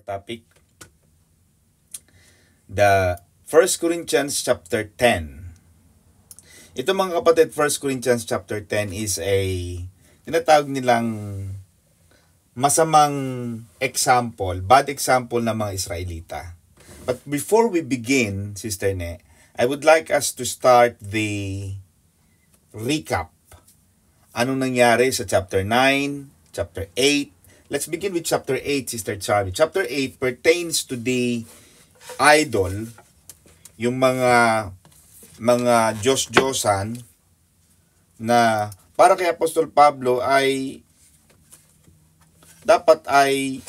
topic, the 1 Corinthians chapter 10. Ito mga kapatid, 1 Corinthians chapter 10 is a tinatawag nilang masamang example, bad example ng mga Israelita. But before we begin, Sister Ne, I would like us to start the recap. Anong nangyari sa chapter 9, chapter 8? Let's begin with chapter 8, Sister Charlie. Chapter 8 pertains to the idol, yung mga Diyos-Diyosan na para kay Apostol Pablo ay dapat ay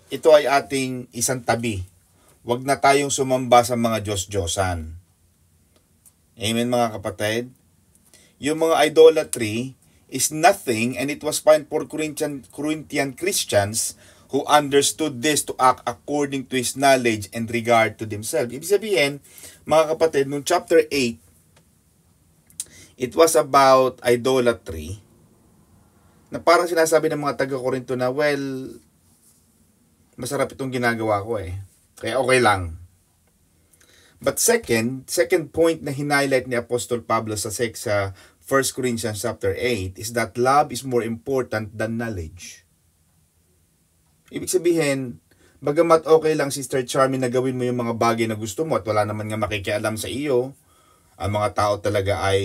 ito ay ating isang tabi. Huwag na tayong sumamba sa mga Diyos-Diyosan. Amen mga kapatid? Yung mga idolatry is nothing, and it was fine for Corinthian Christians who understood this to act according to his knowledge and regard to themselves. Ibig sabihin, mga kapatid, nung chapter 8, it was about idolatry, na parang sinasabi ng mga taga-Korinto na, well, masarap itong ginagawa ko kaya okay lang. But second point na highlight ni Apostol Pablo sa 1 Corinthians chapter 8 is that love is more important than knowledge. Ibig sabihin, bagamat okay lang, Sister Charmy, na gawin mo yung mga bagay na gusto mo at wala naman nga makikialam sa iyo, ang mga tao talaga ay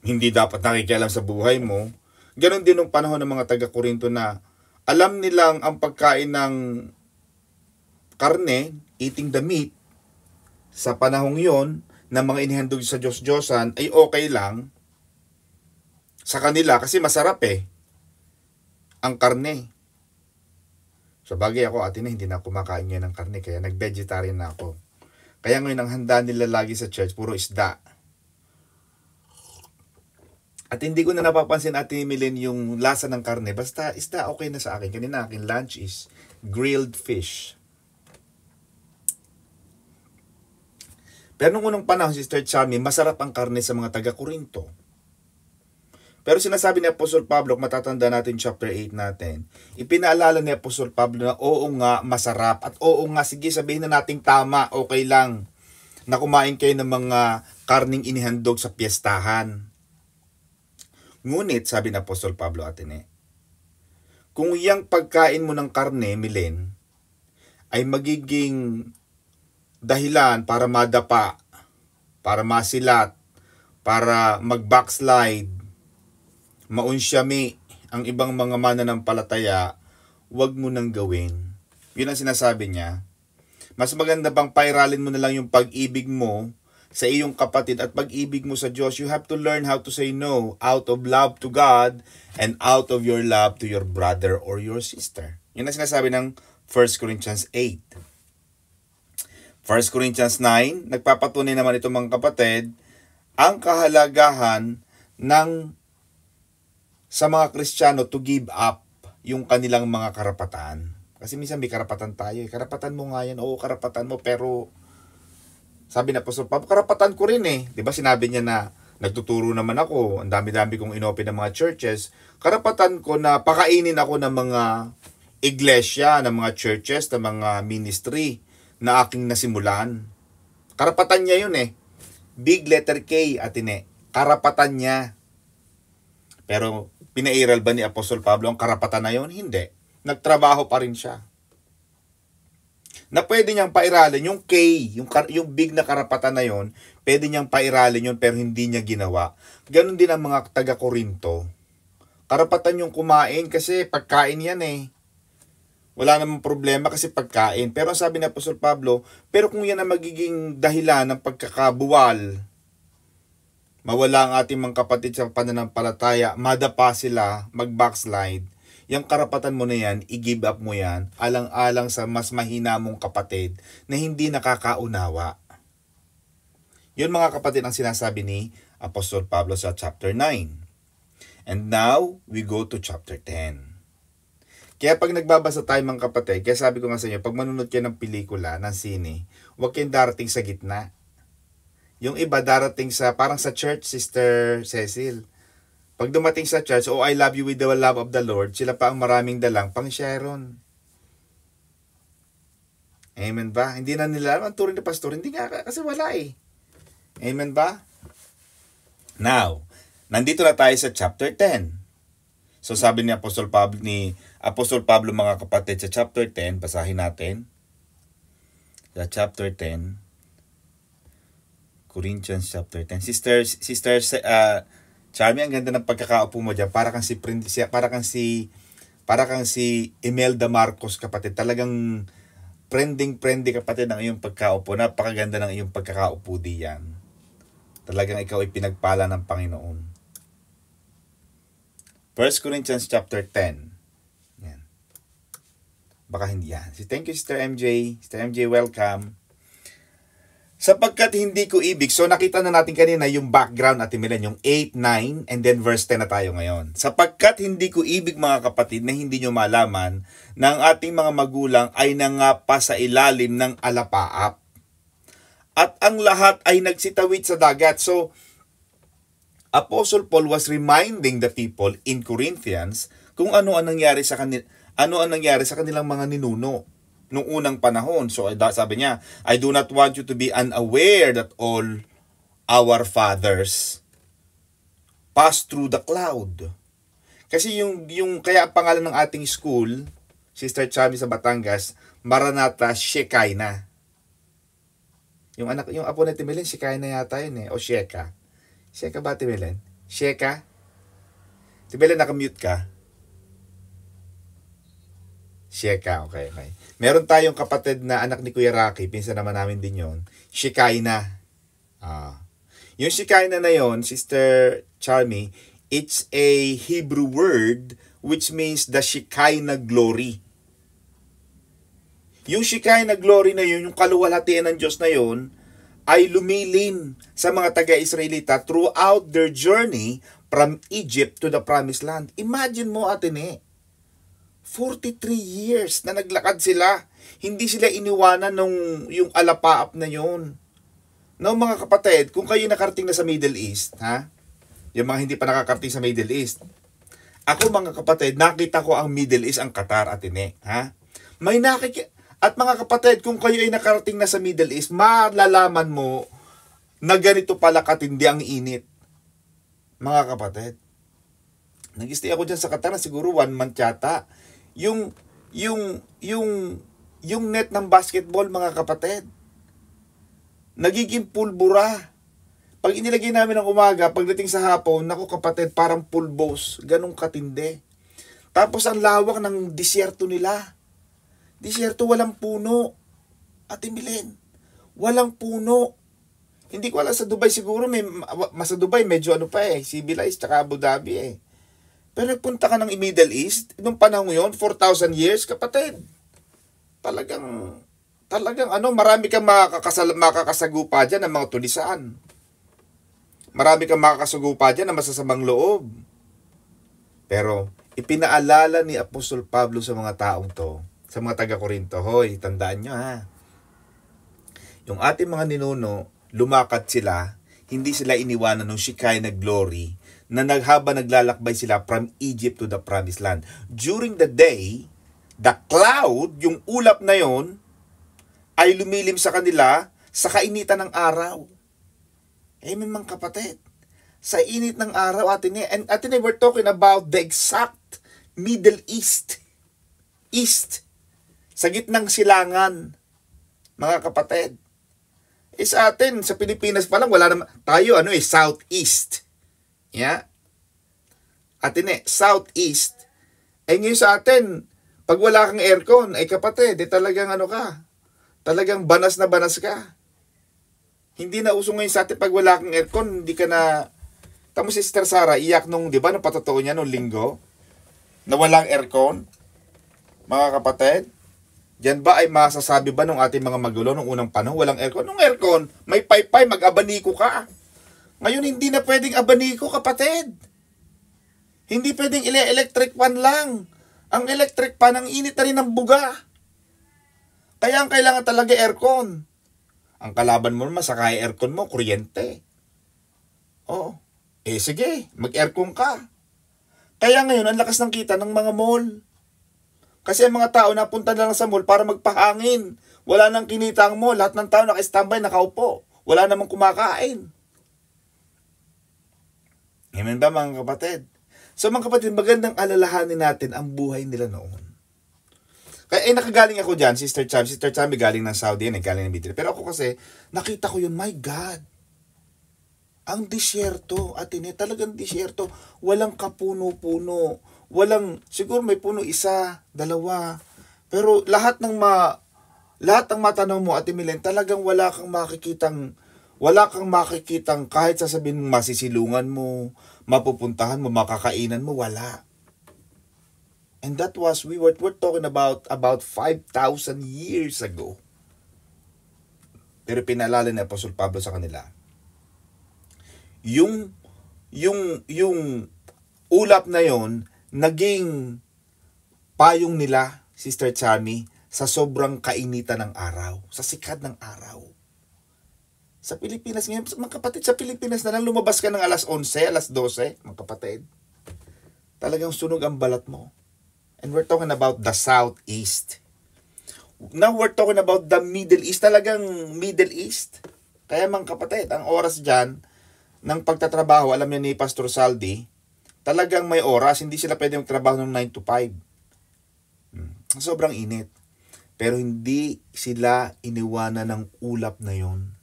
hindi dapat nakikialam sa buhay mo. Ganon din nung panahon ng mga taga-Korinto na alam nilang ang pagkain ng karne, eating the meat, sa panahong yon na mga inihandog sa Diyos-Diyosan ay okay lang sa kanila kasi masarap ang karne. So bagay ako, atin na hindi na kumakain ngayon ng karne, kaya nag-vegetarian na ako. Kaya ngayon ang handa nila lagi sa church, puro isda. At hindi ko na napapansin, Ate Millen, yung lasa ng karne. Basta isda, okay na sa akin. Kanina akin lunch is grilled fish. Pero nung unang panahon, Sister Chami, masarap ang karne sa mga taga-Korinto. Pero sinasabi ni Apostol Pablo, matatanda natin chapter 8 natin, ipinaalala ni Apostol Pablo na oo nga, masarap. At oo nga, sige, sabihin na nating tama, okay lang na kumain kayo ng mga karning inihandog sa piyestahan. Ngunit, sabi ni Apostol Pablo atine, kung iyang pagkain mo ng karne, Milen, ay magiging dahilan para madapa, para masilat, para mag-backslide, maunsyami ang ibang mga mananampalataya, huwag mo nang gawin. Yun ang sinasabi niya. Mas maganda bang pairalin mo na lang yung pag-ibig mo sa iyong kapatid at pag-ibig mo sa Diyos. You have to learn how to say no out of love to God and out of your love to your brother or your sister. Yun ang sinasabi ng 1 Corinthians 8. 1 Corinthians 9, nagpapatunay naman ito mga kapatid, ang kahalagahan sa mga Kristiyano to give up yung kanilang mga karapatan. Kasi minsan may karapatan tayo. Karapatan mo nga yan. Oo, karapatan mo. Pero sabi na po, karapatan ko rin Diba sinabi niya na nagtuturo naman ako. Ang dami-dami kong inopen ng mga churches. Karapatan ko na pakainin ako ng mga iglesia, ng mga churches, ng mga ministry na aking nasimulan. Karapatan niya yun Big letter K, atine. Karapatan niya. Pero pinairal ba ni Apostol Pablo ang karapatan na yon? Hindi. Nagtrabaho pa rin siya. Na pwede niyang pairalin yung K, yung big na karapatan na yon, pwede niyang pairalin yon pero hindi niya ginawa. Ganon din ang mga taga-Korinto. Karapatan yung kumain kasi pagkain yan Wala namang problema kasi pagkain. Pero sabi ni Apostol Pablo, pero kung yan ang magiging dahilan ng pagkakabuwal, mawala ang ating mga kapatid sa pananampalataya, madapa sila, mag-backslide, yung karapatan mo na yan, i-give up mo yan, alang-alang sa mas mahina mong kapatid na hindi nakakaunawa. Yun mga kapatid ang sinasabi ni Apostol Pablo sa chapter 9. And now, we go to chapter 10. Kaya pag nagbabasa tayo mga kapatid, kaya sabi ko nga sa inyo, pag manunod kayo ng pelikula, ng sine, huwag kayong darating sa gitna. Yung iba darating sa, parang sa church, Sister Cecil. Pag dumating sa church, oh, I love you with the love of the Lord, sila pa ang maraming dalang pang Sharon. Amen ba? Hindi na nila alam ang turing na pastor. Hindi nga kasi wala eh. Amen ba? Now, nandito na tayo sa chapter 10. So sabi ni Apostol Pablo mga kapatid sa chapter 10, basahin natin. Sa chapter 10, Corinthians chapter 10. Sister Charmy, ang ganda ng pagkakaupo mo diyan. Para kang si Imelda Marcos kapatid. Talagang friendly kapatid ng iyong pagkaupo. Napakaganda ng iyong pagkakaupo diyan. Talagang ikaw ay pinagpala ng Panginoon. 1 Corinthians chapter 10. Yan. Baka hindi yan. Thank you, Sister MJ. Sister MJ, welcome. Sapagkat hindi ko ibig. So nakita na natin kanina yung background at Milen, yung 8, 9, and then verse 10 na tayo ngayon. Sapagkat hindi ko ibig mga kapatid na hindi nyo malaman na ang ating mga magulang ay nangapa sa ilalim ng alapaap. At ang lahat ay nagsitawid sa dagat. So, Apostle Paul was reminding the people in Corinthians kung ano ang nangyari sa kanilang mga ninuno nung unang panahon. So sabi niya, I do not want you to be unaware that all our fathers passed through the cloud. Kasi yung kaya pangalan ng ating school, Sister Chami sa Batangas, Maranatha Shekinah. Yung apo na Timilen, Shekinah yata yun eh, o Sheka. Sheka ba Timilen? Sheka? Timilen, nakamute ka? Sheka, okay. Meron tayong kapatid na anak ni Kuya Rocky, pinsan naman namin din yon, Shekinah. Yung Shekinah na yon, Sister Charmy, it's a Hebrew word which means the Shekinah glory. Yung Shekinah glory na yun, yung kaluwalhatian ng Diyos na yun, ay lumilin sa mga taga-Israelita throughout their journey from Egypt to the Promised Land. Imagine mo, Atene, 43 years na naglakad sila. Hindi sila iniwanan yung alapaap na yun. No, mga kapatid, kung kayo nakarating na sa Middle East, ha? Yung mga hindi pa nakakarating sa Middle East. Ako mga kapatid, nakita ko ang Middle East, ang Qatar, Atene, ha? At mga kapatid, kung kayo ay nakarating na sa Middle East, malalaman mo na ganito pala katindi ang init. Mga kapatid, nag-stay ako dyan sa Qatar na siguro 1 month yata. Yung net ng basketball, mga kapatid, nagiging pulbura. Pag inilagay namin ng umaga, pagdating sa hapon, naku kapatid, parang pulbos. Ganong katindi. Tapos ang lawak ng disyerto nila. Disyerto, walang puno. Ate Milen, walang puno. Hindi ko alam sa Dubai siguro, sa Dubai medyo civilized, tsaka Abu Dhabi eh. Pero nagpunta ka ng Middle East, nung panahon yun, 4,000 years, kapatid. Talagang marami kang makakasagupa dyan ng mga tulisan. Marami kang makakasagupa dyan ng masasamang loob. Pero, ipinaalala ni Apostol Pablo sa mga taong to, sa mga taga-Korinto, hoy, tandaan nyo ha. Yung ating mga ninuno, lumakad sila, hindi sila iniwanan ng Shekinah glory, na habang naglalakbay sila from Egypt to the Promised Land. During the day, the cloud, yung ulap na yon, ay lumilim sa kanila sa kainitan ng araw. Amen mga kapatid. Sa init ng araw, Atene, we're talking about the exact Middle East. East. Sa gitnang silangan, mga kapatid. Sa atin, sa Pilipinas pa lang, wala naman, tayo, Southeast. Yeah. Atene, Southeast. Ngayon sa atin, pag wala kang aircon, kapatid, talagang talagang banas na banas ka. Hindi na uso ngayon sa atin pag wala kang aircon, hindi ka na. Tamo si Sister Sara, iyak nung patotoo niya nung linggo, na walang aircon. Mga kapatid, diyan ba ay masasabi ba nung ating mga magulo nung unang panahon, walang aircon? Nung aircon, may paypay, mag-abaniko ka. Ngayon, hindi na pwedeng abaniko, kapatid. Hindi pwedeng electric fan lang. Ang electric fan, ang init na rin ng buga. Kaya ang kailangan talaga aircon. Ang kalaban mo naman sa kaya aircon mo, kuryente. Oo. Sige, mag-aircon ka. Kaya ngayon, ang lakas ng kita ng mga mall. Kasi ang mga tao napunta na lang sa mall para magpahangin. Wala nang kinita ang mall. Lahat ng tao naka-standby, nakaupo. Wala namang kumakain. Amen ba mga kapatid? So mga kapatid, magandang alalahanin natin ang buhay nila noon. Kaya nakagaling ako dyan, Sister Cham. Sister Cham galing ng Saudi yan, galing ng Bidil. Pero ako kasi, nakita ko yun, my God. Ang disyerto, Atene, talagang disyerto. Walang kapuno-puno. Walang, siguro may puno isa, dalawa. Pero lahat ng matanong mo, Ate Milen, talagang wala kang makikitang kahit sasabihin mong masisilungan mo, mapupuntahan mo, makakainan mo, wala. And that was, we're talking about 5,000 years ago. Pero pinaalala ni Apostol Pablo sa kanila, yung ulap na yon naging payong nila, Sister Chami, sa sobrang kainitan ng araw, sa sikat ng araw. Sa Pilipinas ngayon, mga kapatid, sa Pilipinas na lang lumabas ka ng alas 11, alas 12, mga kapatid. Talagang sunog ang balat mo. And we're talking about the Southeast. Now we're talking about the Middle East, talagang Middle East. Kaya mga kapatid, ang oras dyan ng pagtatrabaho, alam niyo ni Pastor Saldi, talagang may oras, hindi sila pwede magtrabaho ng 9 to 5. Sobrang init. Pero hindi sila iniwanan ng ulap na yon.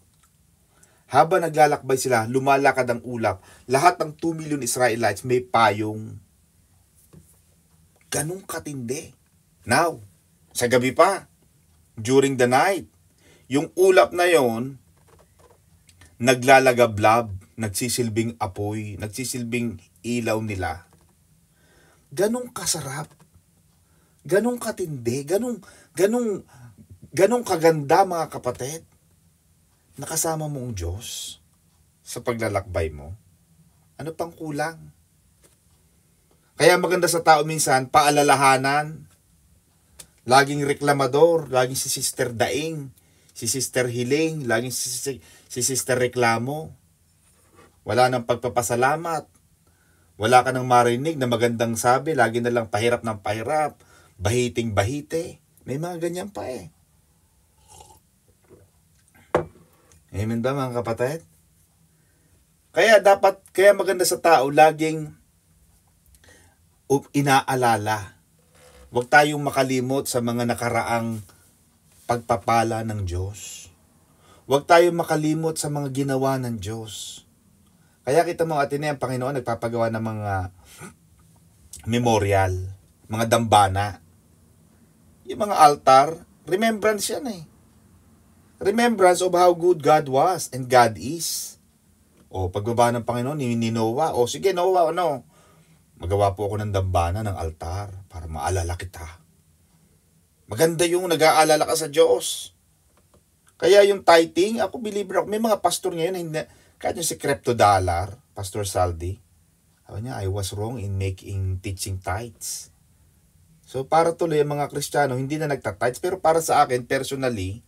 Habang naglalakbay sila, lumalakad ang ulap. Lahat ng 2 million Israelites may payong. Ganong katindi. Now, sa gabi pa, during the night, yung ulap na yon, naglalagablab, nagsisilbing apoy, nagsisilbing ilaw nila. Ganong kasarap. Ganong katindi. Ganong kaganda, mga kapatid. Nakasama mo ang Diyos sa paglalakbay mo. Ano pang kulang? Kaya maganda sa tao minsan, paalalahanan. Laging reklamador, laging si Sister Daing, si Sister Hiling, laging si Sister Reklamo. Wala nang pagpapasalamat. Wala ka nang marinig na magandang sabi, lagi na lang pahirap ng pahirap, bahiting bahite. May mga ganyan pa eh. Amen ba mga kapatid? Kaya maganda sa tao laging inaalala. Huwag tayong makalimot sa mga nakaraang pagpapala ng Diyos. Huwag tayong makalimot sa mga ginawa ng Diyos. Kaya kita mo, Atene, ang Panginoon nagpapagawa ng mga memorial, mga dambana. Yung mga altar, remembrance yan eh. Remembrance of how good God was and God is. O pagbaba ng Panginoon ni Noah. O sige Noah, magawa po ako ng dambana ng altar para maalala kita. Maganda yung nag-aalala ka sa Diyos. Kaya yung tithing, ako believer ako. May mga pastor ngayon, kahit yung si Crypto Dollar, Pastor Saldi, sabi niya, I was wrong in teaching tithes. So para tuloy ang mga Kristiyano, hindi na nagtatites. Pero para sa akin, personally,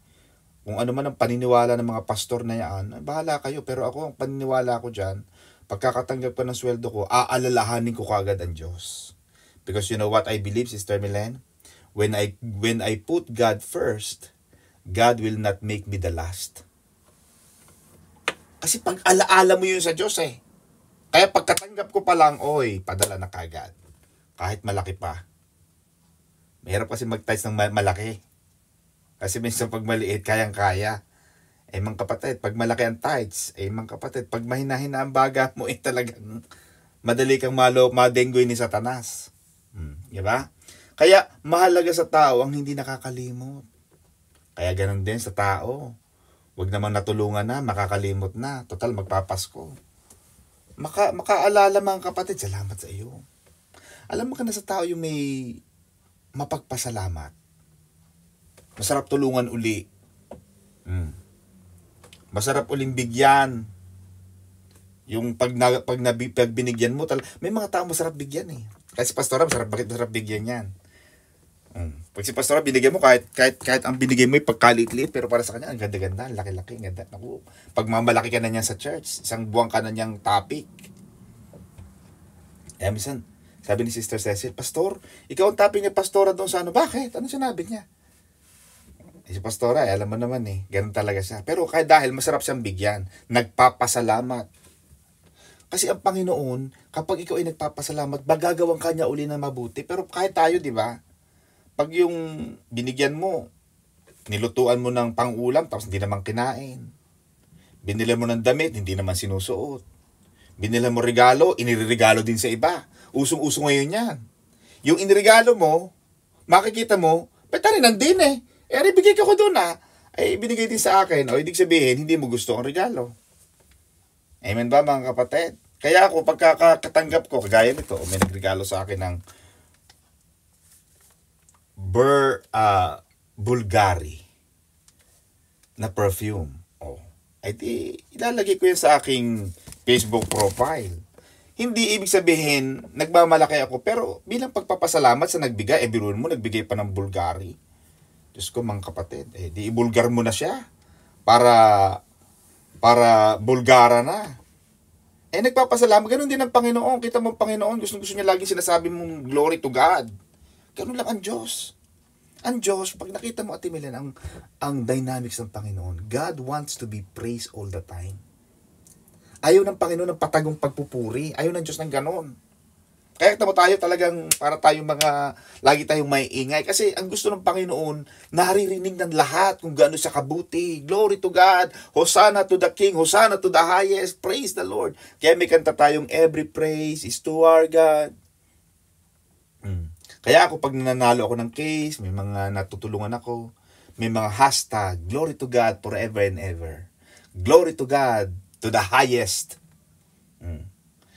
kung ano man ang paniniwala ng mga pastor na yan, bahala kayo. Pero ako, ang paniniwala ko dyan, pagkakatanggap ko ng sweldo ko, aalalahanin ko kagad ang Diyos. Because you know what I believe, Sister Milen? When I put God first, God will not make me the last. Kasi pag alaala mo yun sa Diyos eh. Kaya pagkatanggap ko pa lang, padala na kagad. Kahit malaki pa. Mahirap kasi mag-tithes ng malaki. Kasi minsan pag maliit, kayang-kaya. Mga kapatid, pag malaki ang tithes, mga kapatid, pag mahina-hina ang baga mo, talagang madali kang madenggoy ni Satanas. Diba? Kaya mahalaga sa tao ang hindi nakakalimot. Kaya ganun din sa tao. Huwag naman natulungan na, makakalimot na. Total, magpapasko. Makaalala mga kapatid, salamat sa iyo. Alam mo ka na sa tao yung may mapagpasalamat. Masarap tulungan uli. Masarap uling bigyan. Yung pag binigyan mo, may mga tao masarap bigyan eh. Kasi si Pastora, bakit masarap bigyan yan? Pag si Pastora, binigyan mo, kahit ang binigay mo, pagkaliit-liit, pero para sa kanya, ang ganda-ganda, laki-laki, ang ganda. Naku, pag mamalaki ka na niyan sa church, isang buwan ka na niyang topic. Minsan, Sabi ni Sister Cecil, Pastor, ikaw ang topic ni Pastora doon sa ano. Bakit? Ano sinabi niya? Si Pastora, alam mo naman ganun talaga siya. Pero kahit dahil masarap siyang bigyan, nagpapasalamat. Kasi ang Panginoon, kapag ikaw ay nagpapasalamat, magagawan ka niya uli ng mabuti. Pero kahit tayo, di ba? Pag yung binigyan mo, nilutuan mo ng pang-ulam, tapos hindi naman kinain. Binili mo ng damit, hindi naman sinusuot. Binili mo regalo, iniregalo din sa iba. Usong-uso ngayon yan. Yung iniregalo mo, makikita mo, ba't rin nandin bigay ka ko doon ay binigay din sa akin. O ibig sabihin, hindi mo gusto ang regalo. Amen ba mga kapatid? Kaya ako, pagkakatanggap ko, kagaya nito, may nagregalo sa akin ng Bulgari na perfume. Ay di, ilalagay ko yan sa aking Facebook profile. Hindi ibig sabihin, nagmamalaki ako, pero bilang pagpapasalamat sa nagbigay, biruin mo, nagbigay pa ng Bulgari. Diyos ko mga kapatid, di ibulgar mo na siya para Bulgara na. Nagpapasalamat, ganun din ang Panginoon. Kita mo ang Panginoon, gusto niya laging sinasabi mong glory to God. Ganun lang ang Diyos. Ang Diyos, pag nakita mo Ate Milen, ang dynamics ng Panginoon, God wants to be praised all the time. Ayaw ng Panginoon ng patagong pagpupuri. Ayaw ng Diyos ng ganon. Kaya kita mo tayo talagang para tayong lagi tayong maiingay. Kasi ang gusto ng Panginoon, naririnig ng lahat kung gaano siya kabuti. Glory to God. Hosanna to the King. Hosanna to the highest. Praise the Lord. Kaya may kanta tayong every praise is to our God. Kaya ako pag nananalo ako ng case, may mga natutulungan ako. May mga hashtag, glory to God forever and ever. Glory to God to the highest.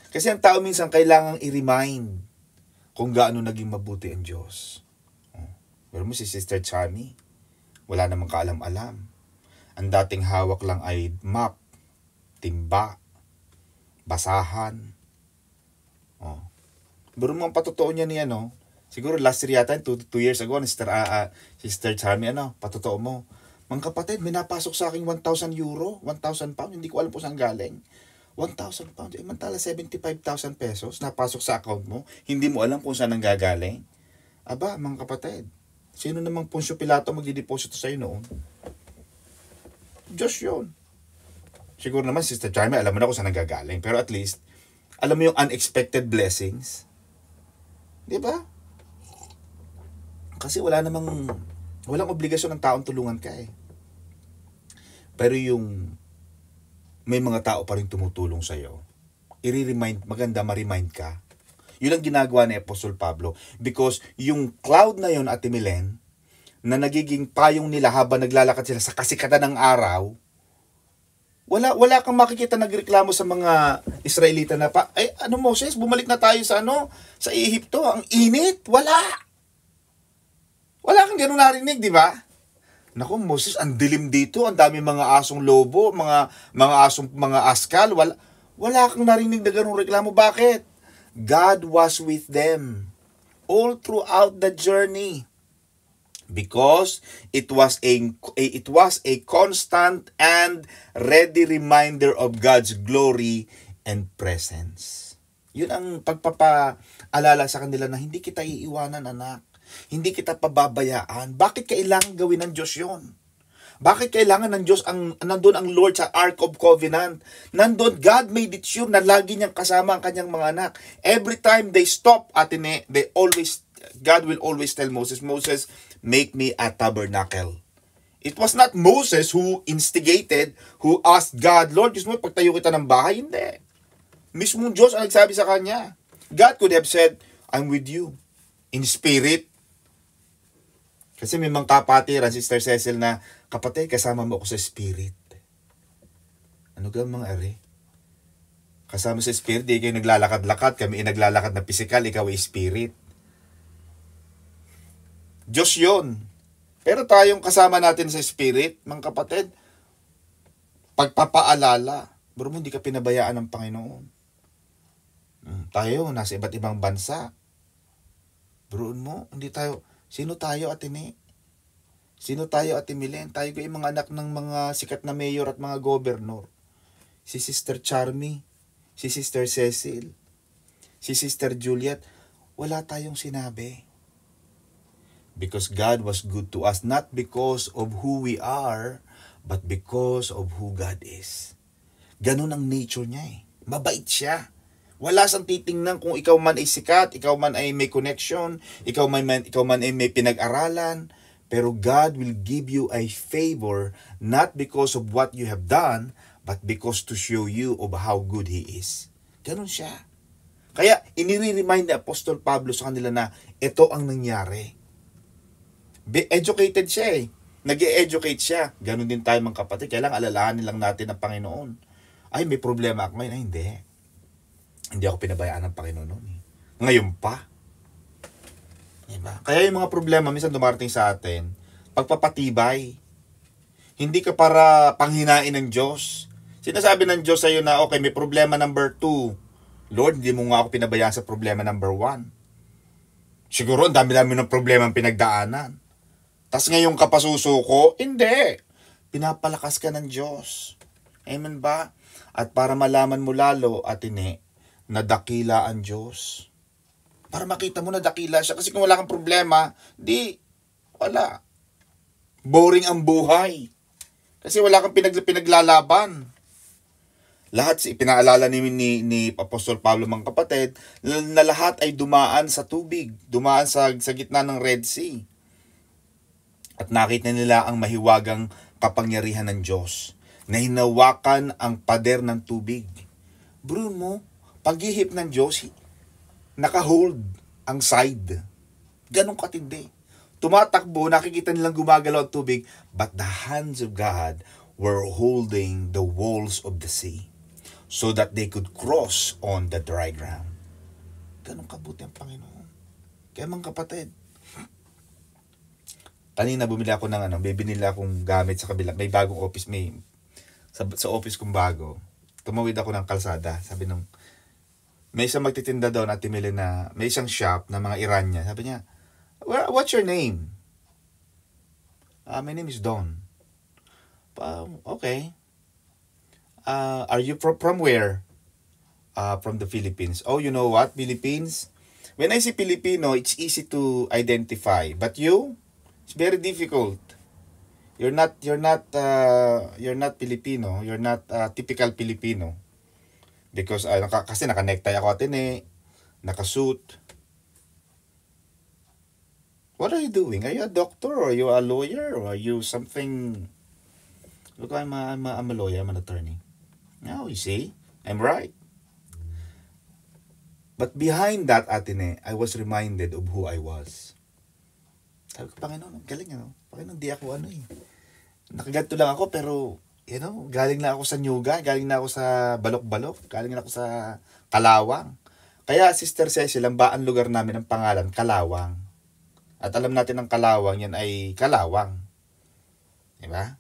Kasi ang tao minsan kailangang i-remind kung gaano naging mabuti ang Diyos. Pero mo si Sister Chami, wala namang kaalam-alam. Ang dating hawak lang ay map, timba, basahan. Pero mo ang patotoo niya niya, siguro last year yata, 2 years ago, Sister Chami, patotoo mo. Mga kapatid, may napasok sa akin 1,000 euro, 1,000 pounds, hindi ko alam po saan galing. 1,000 pounds, mantala 75,000 pesos, napasok sa account mo, hindi mo alam kung saan nanggagaling. Aba, mga kapatid, sino namang Poncio Pilato magdideposito sa'yo noon? Diyos yun. Siguro naman, Sister Charmy, alam mo na kung saan nanggagaling, pero at least, alam mo yung unexpected blessings. Di ba? Kasi walang obligasyon ng taong tulungan ka Pero yung may mga tao pa rin tumutulong sa'yo, maganda ma-remind ka. Yun ang ginagawa ni Apostol Pablo. Because yung cloud na yun, Ate Milen, na nagiging payong nila habang naglalakad sila sa kasikatan ng araw, wala kang makikita nagreklamo sa mga Israelita na Moses, bumalik na tayo sa sa Ehipto, ang init, wala kang ganun narinig, di ba? Naku, Moses, ang dilim dito, ang dami mga asong lobo, mga askal, wala kang narinig na ganung reklamo. Bakit? God was with them all throughout the journey. Because it was a constant and ready reminder of God's glory and presence. Yun ang pagpapaalala sa kanila na hindi kita iiwanan, anak. Hindi kita pababayaan. Bakit kailangan gawin ng Diyos yun? Bakit kailangan ng Diyos nandun ang Lord sa Ark of Covenant? Nandun, God made it sure na lagi niyang kasama ang kanyang mga anak. Every time they stop, God will always tell Moses, make me a tabernacle. It was not Moses who instigated, who asked God, Lord, gusto mo pagtayo kita ng bahay? Hindi. Mismong Diyos ang nagsabi sa kanya. God could have said, I'm with you in spirit. Kasi may mga kapatiran, Sister Cecil, na kapatid, kasama mo ako sa spirit. Ano ga mga Kasama sa spirit, di kayo naglalakad-lakad, kami naglalakad na physical, ikaw ay spirit. Diyos yun. Pero tayong kasama natin sa spirit, mga kapatid, pagpapaalala, bro mo, hindi ka pinabayaan ng Panginoon. Tayo, nasa iba't ibang bansa. Bro mo, hindi tayo. Sino tayo, Ate Ne? Sino tayo, Ate Milen? Tayo ko yung mga anak ng mga sikat na mayor at mga gobernur. Si Sister Charmy, si Sister Cecil, si Sister Juliet. wala tayong sinabi. Because God was good to us, not because of who we are, but because of who God is. Ganun ang nature niya eh. Mabait siya. Wala sang titingnan kung ikaw man ay sikat, ikaw man ay may connection, ikaw man ay may pinag-aralan. Pero God will give you a favor not because of what you have done, but because to show you of how good He is. Ganun siya. Kaya inire-remind ni Apostol Pablo sa kanila na ito ang nangyari. Educated siya eh. Nag-e-educate siya. Ganun din tayo mga kapatid. Kailangan alalahanin lang natin ang Panginoon. Ay, may problema ako ngayon. Ay, hindi. Hindi ako pinabayaan ng Panginoon noon. Ngayon pa. Diba? Kaya yung mga problema minsan dumarating sa atin, pagpapatibay. Hindi ka para panghinain ng Diyos. Sinasabi ng Diyos sa'yo na, okay, may problema number 2. Lord, hindi mo nga ako pinabayaan sa problema number 1. Siguro, ang dami-dami ng problema ang pinagdaanan. Tas ngayon ka pa susuko? Hindi. Pinapalakas ka ng Diyos. Amen ba? At para malaman mo lalo, atine, na dakila ang Diyos. Para makita mo na dakila siya. Kasi kung wala kang problema, wala. Boring ang buhay. Kasi wala kang pinaglalaban. Lahat, pinaalala ni Apostol Pablo mga kapatid, na lahat ay dumaan sa tubig. Dumaan sa gitna ng Red Sea. At nakita nila ang mahiwagang kapangyarihan ng Diyos na hinawakan ang pader ng tubig. Bro mo, paghihip ng Diyos, nakahold ang side. Ganong katindi. Tumatakbo, nakikita nilang gumagalaw ang tubig, but the hands of God were holding the walls of the sea so that they could cross on the dry ground. Ganong kabuti ang Panginoon. Kaya mga kapatid, kanina bumili ako ng binili akong gamit sa kabila. May bagong office, sa office kong bago. Tumawid ako ng kalsada. Sabi nung, may isang magtitinda daw na timili na, may isang shop na mga Iranya. Sabi niya, what's your name? My name is Don. Okay. Are you from where? From the Philippines. Oh, you know what? Philippines? When I say Filipino, it's easy to identify. But you? It's very difficult. You're not Filipino. You're not typical Filipino. Because kasi naka-necktie ako atene, naka-suit. What are you doing? Are you a doctor or are you a lawyer or are you something? Look, I'm a lawyer, I'm an attorney. Now, you see, I'm right. But behind that atene, I was reminded of who I was. Sabi ko, Panginoon, galing Panginoon, di ako nakaganto lang ako, pero, galing na ako sa Nyuga, galing na ako sa Balok-Balok, galing na ako sa Kalawang. Kaya, Sister Cecil, ang lugar namin, ang pangalan, Kalawang. At alam natin ang Kalawang, yan ay Kalawang. Diba?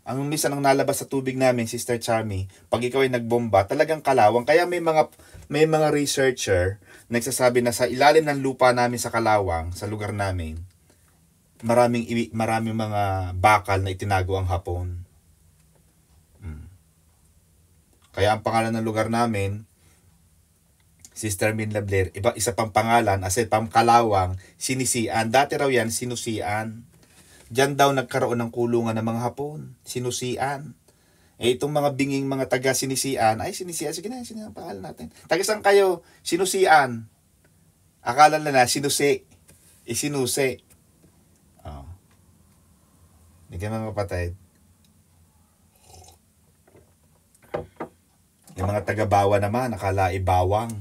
Ang minsan ang nalabas sa tubig namin, Sister Charmy, pag ikaw ay nagbomba, talagang Kalawang. Kaya may mga researcher nagsasabi na sa ilalim ng lupa namin sa Kalawang, sa lugar namin, maraming mga bakal na itinago ang Hapon. Kaya ang pangalan ng lugar namin, Sister Min Labler, isa pang pangalan, aside pang Kalawang, Sinisian. Dati raw yan, Sinusian. Diyan daw nagkaroon ng kulungan ng mga Hapon, Sinusian. Itong mga binging mga taga Sinisian, Sinisian, sige na, ang pangalan natin. Taga saan kayo? Sinusian. Akala na sinusi. Isinusi. Oh. Hindi mga kapatid. Yung mga taga-Bawa naman, akala ibawang.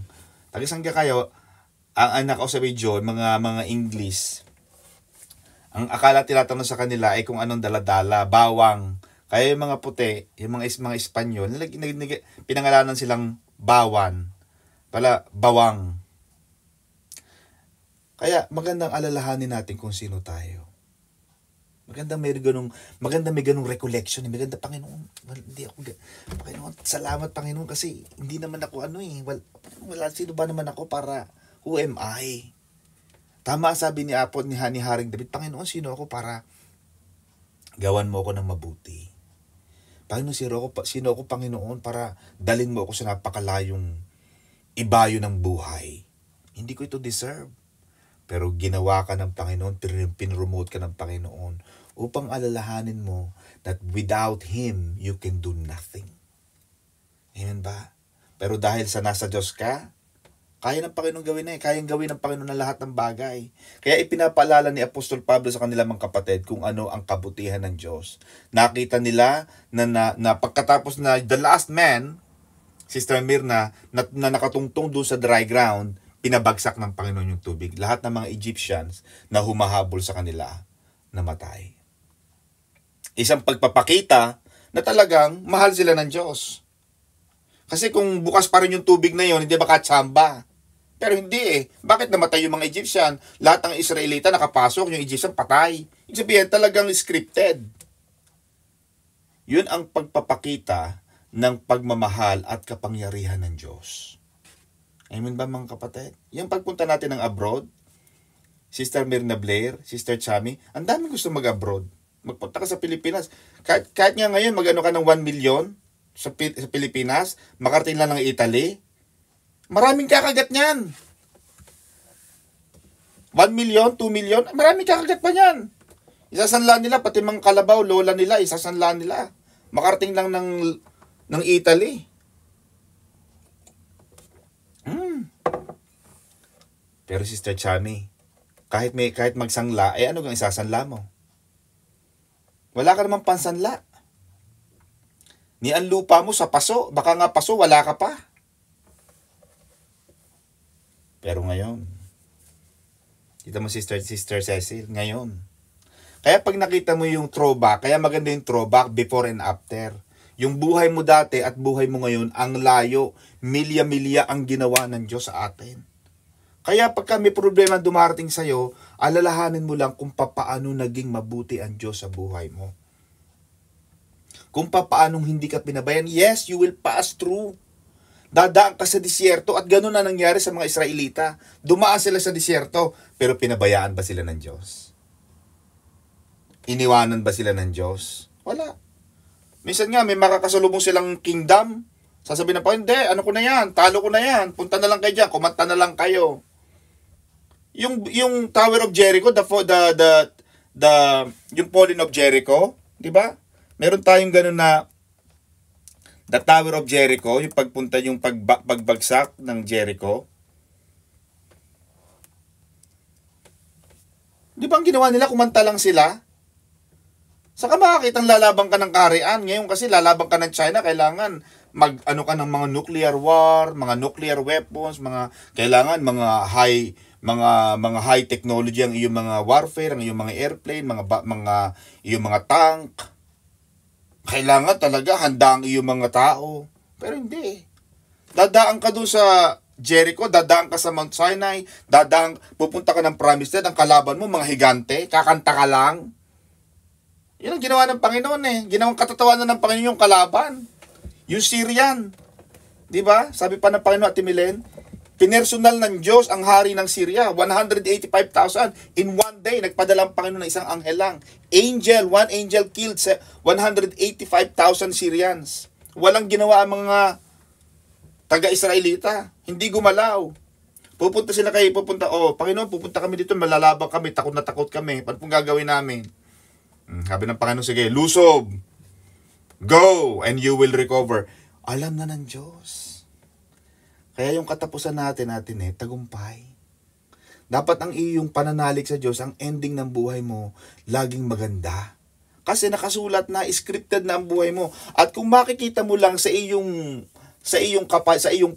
Taga saan kayo? Ang anak ko sa video, mga English. Ang akala tinatanong sa kanila ay kung anong daladala, bawang. Kaya yung mga puti, yung mga Espanyol, pinangalanan silang bawan. Bawang. Kaya magandang alalahanin natin kung sino tayo. Maganda may ganung recollection. Maganda, Panginoon. Panginoon, salamat Panginoon kasi hindi naman ako wala sino ba naman ako para who am I? Tama sabi ni Haring David, Panginoon, sino ako para gawan mo ako ng mabuti? Panginoon, sino ako, Panginoon, para dalhin mo ako sa napakalayong ibayo ng buhay? Hindi ko ito deserve. Pero ginawa ka ng Panginoon, pinromote ka ng Panginoon upang alalahanin mo that without Him, you can do nothing. Amen ba? Pero dahil sa nasa Diyos ka, kaya ng Panginoon gawin na kayang gawin ng Panginoon na lahat ng bagay. Kaya ipinapaalala ni Apostol Pablo sa kanilang mga kapatid kung ano ang kabutihan ng Diyos. Nakita nila na pagkatapos na the last man, Sister Mirna, na nakatungtong doon sa dry ground, pinabagsak ng Panginoon yung tubig. Lahat ng mga Egyptians na humahabol sa kanila, namatay. Isang pagpapakita na talagang mahal sila ng Diyos. Kasi kung bukas pa rin yung tubig na yon, hindi ba katsamba? Pero hindi Bakit namatay yung mga Egyptian? Lahat ng Israelita nakapasok, yung Egyptian patay. Ibig sabihin talagang scripted. Yun ang pagpapakita ng pagmamahal at kapangyarihan ng Diyos. Amen ba mga kapatid? Yung pagpunta natin ng abroad, Sister Mirna Blair, Sister Chami, ang daming gusto mag-abroad. Magpunta ka sa Pilipinas. Kahit nga ngayon, mag-ano ka ng 1 million sa Pilipinas, makarating lang ng Italy, maraming kakagat niyan. 1 million, 2 million, maraming kakagat pa niyan. Isasanla nila, pati mga kalabaw, lola nila, isasanla nila. Makarating lang ng Italy. Pero Sister Chami, kahit magsangla, ano kang isasanla mo? Wala ka namang pansanla. Ni ang lupa mo sa paso, baka nga paso, wala ka pa. Pero ngayon, kita mo Sister Cecil, ngayon. Kaya pag nakita mo yung throwback, kaya maganda yung throwback before and after. Yung buhay mo dati at buhay mo ngayon, ang layo, milya-milya ang ginawa ng Diyos sa atin. Kaya pagka may problema dumarating sa'yo, alalahanin mo lang kung papaano naging mabuti ang Diyos sa buhay mo. Kung papaanong hindi ka pinabayan, yes, you will pass through. Dadaan ka sa disyerto at gano'n na nangyari sa mga Israelita. Dumaan sila sa disyerto, pero pinabayaan ba sila ng Diyos? Iniwanan ba sila ng Diyos? Wala. Minsan nga, may makakasalubong silang kingdom. Sasabihin na pa, hindi, ano ko na yan, talo ko na yan, punta na lang kayo dyan, kumanta na lang kayo. Yung Tower of Jericho, yung Fallen of Jericho, di ba? Meron tayong gano'n na the Tower of Jericho, yung pagpunta yung pagbagsak ng Jericho. Di ba ang ginawa nila, kumanta lang sila? Saka makakitang lalaban ka ng kaharian. Ngayon kasi lalaban ka ng China, kailangan mag-ano ka ng mga nuclear war, mga nuclear weapons, kailangan mga high technology ang iyong mga warfare, ang iyong mga airplane, iyong mga tank. Kailangan talaga handa ang iyong mga tao. Pero hindi. Dadaan ka doon sa Jericho, dadaan ka sa Mount Sinai, pupunta ka ng Promised Land, ang kalaban mo mga higante, kakanta ka lang. Yun ang ginawa ng Panginoon Ginawang katatawanan ng Panginoon yung kalaban. Yung Syrian. Di ba? Sabi pa ng Panginoon at Timilen, pinersonal ng Diyos ang hari ng Syria. 185,000 in one day. Nagpadala ang Panginoon ng isang anghel lang. One angel killed 185,000 Syrians. Walang ginawa ang mga taga-Israelita. Hindi gumalaw. Panginoon, pupunta kami dito, malalabang kami, takot na takot kami. Paano pong gagawin namin? Sabi ng Panginoon, sige, lusob. Go, and you will recover. Alam na ng Diyos. Kaya yung katapusan natin tagumpay. Dapat ang iyong pananalig sa Diyos, ang ending ng buhay mo, laging maganda. Kasi nakasulat na, scripted na ang buhay mo. At kung makikita mo lang sa iyong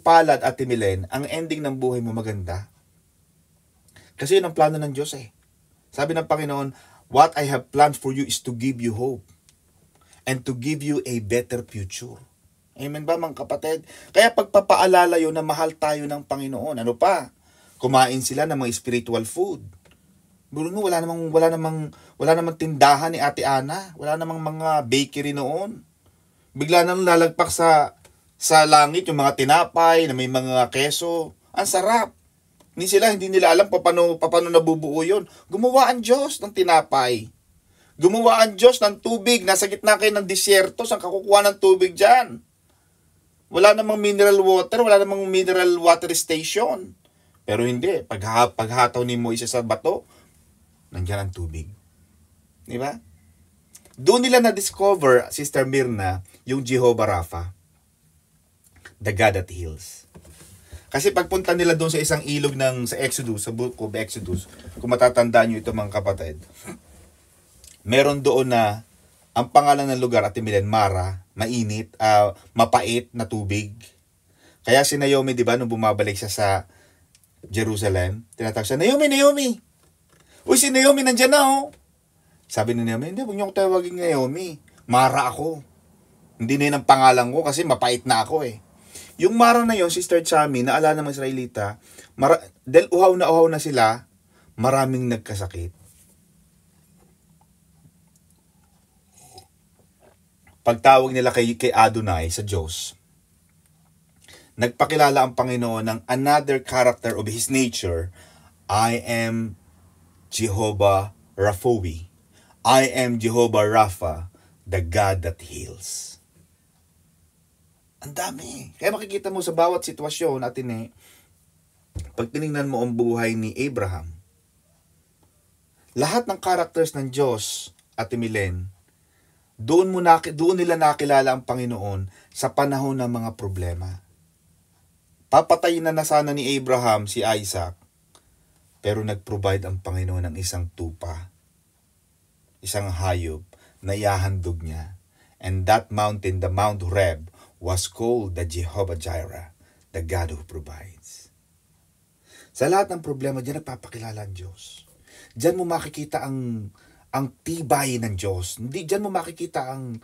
palad at timilen, ang ending ng buhay mo maganda. Kasi yun ang plano ng Diyos Sabi ng Panginoon, what I have planned for you is to give you hope and to give you a better future. Amen ba mga kapatid? Kaya pagpapaalala yun na mahal tayo ng Panginoon. Ano pa? Kumain sila ng mga spiritual food. Wala namang tindahan ni Ate Ana. Wala namang mga bakery noon. Bigla nang lalagpak sa langit yung mga tinapay na may mga keso. Ang sarap. Hindi nila alam paano nabubuo yun. Gumawa ang Diyos ng tinapay. Gumawa ang Diyos ng tubig. Nasa gitna kayo ng disyerto. Saan ka kukuha ng tubig dyan? Wala namang mineral water. Wala namang mineral water station. Pero hindi, paghataw ni Moises sa bato, nandiyan ang tubig. Di ba? Doon nila na-discover, Sister Mirna, yung Jehovah Rapha, the God that heals. Kasi pagpunta nila doon sa isang ilog sa Exodus, sa book of Exodus, kung matatandaan nyo ito mga kapatid, meron doon na ang pangalan ng lugar at Milen, Mara, mainit, mapait na tubig. Kaya si Naomi, di ba, nung bumabalik siya sa Jerusalem, tinatawag siya, Naomi! Uy, si Naomi nandyan na, oh. Sabi ni Naomi, hindi, huwag niyo akong tawagin Naomi. Mara ako. Hindi na yun ang pangalan ko kasi mapait na ako eh. Yung Mara na yun, Sister Chami, naalala ng Israelita, dahil uhaw na sila, maraming nagkasakit. Pagtawag nila kay Adonai sa Diyos, nagpakilala ang Panginoon ng another character of His nature. I am Jehovah Raphowi. I am Jehovah Rapha, the God that heals. Ang dami. Kaya makikita mo sa bawat sitwasyon natin pag tinignan mo ang buhay ni Abraham, lahat ng characters ng Diyos, Ate Milen, doon nila nakilala ang Panginoon sa panahon ng mga problema. Papatayin na sana ni Abraham si Isaac, pero nag-provide ang Panginoon ng isang tupa, isang hayop na ihahandog niya. And that mountain, the Mount Horeb, was called the Jehovah Jireh, the God who provides. Sa lahat ng problema, diyan nagpapakilala ang Diyos. Diyan mo makikita ang tibay ng Diyos. Diyan mo makikita ang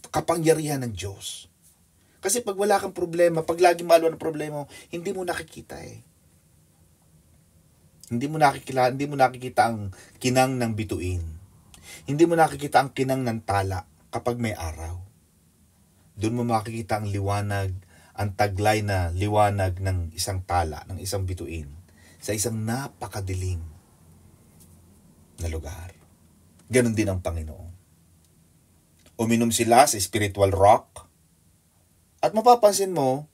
kapangyarihan ng Diyos. Kasi pag wala kang problema, pag lagi malo ng problema, hindi mo nakikita Hindi mo nakikita ang kinang ng bituin. Hindi mo nakikita ang kinang ng tala kapag may araw. Doon mo makikita ang liwanag, ang taglay na liwanag ng isang tala, ng isang bituin, sa isang napakadilim na lugar. Ganon din ang Panginoon. Uminom sila sa spiritual rock. At mapapansin mo,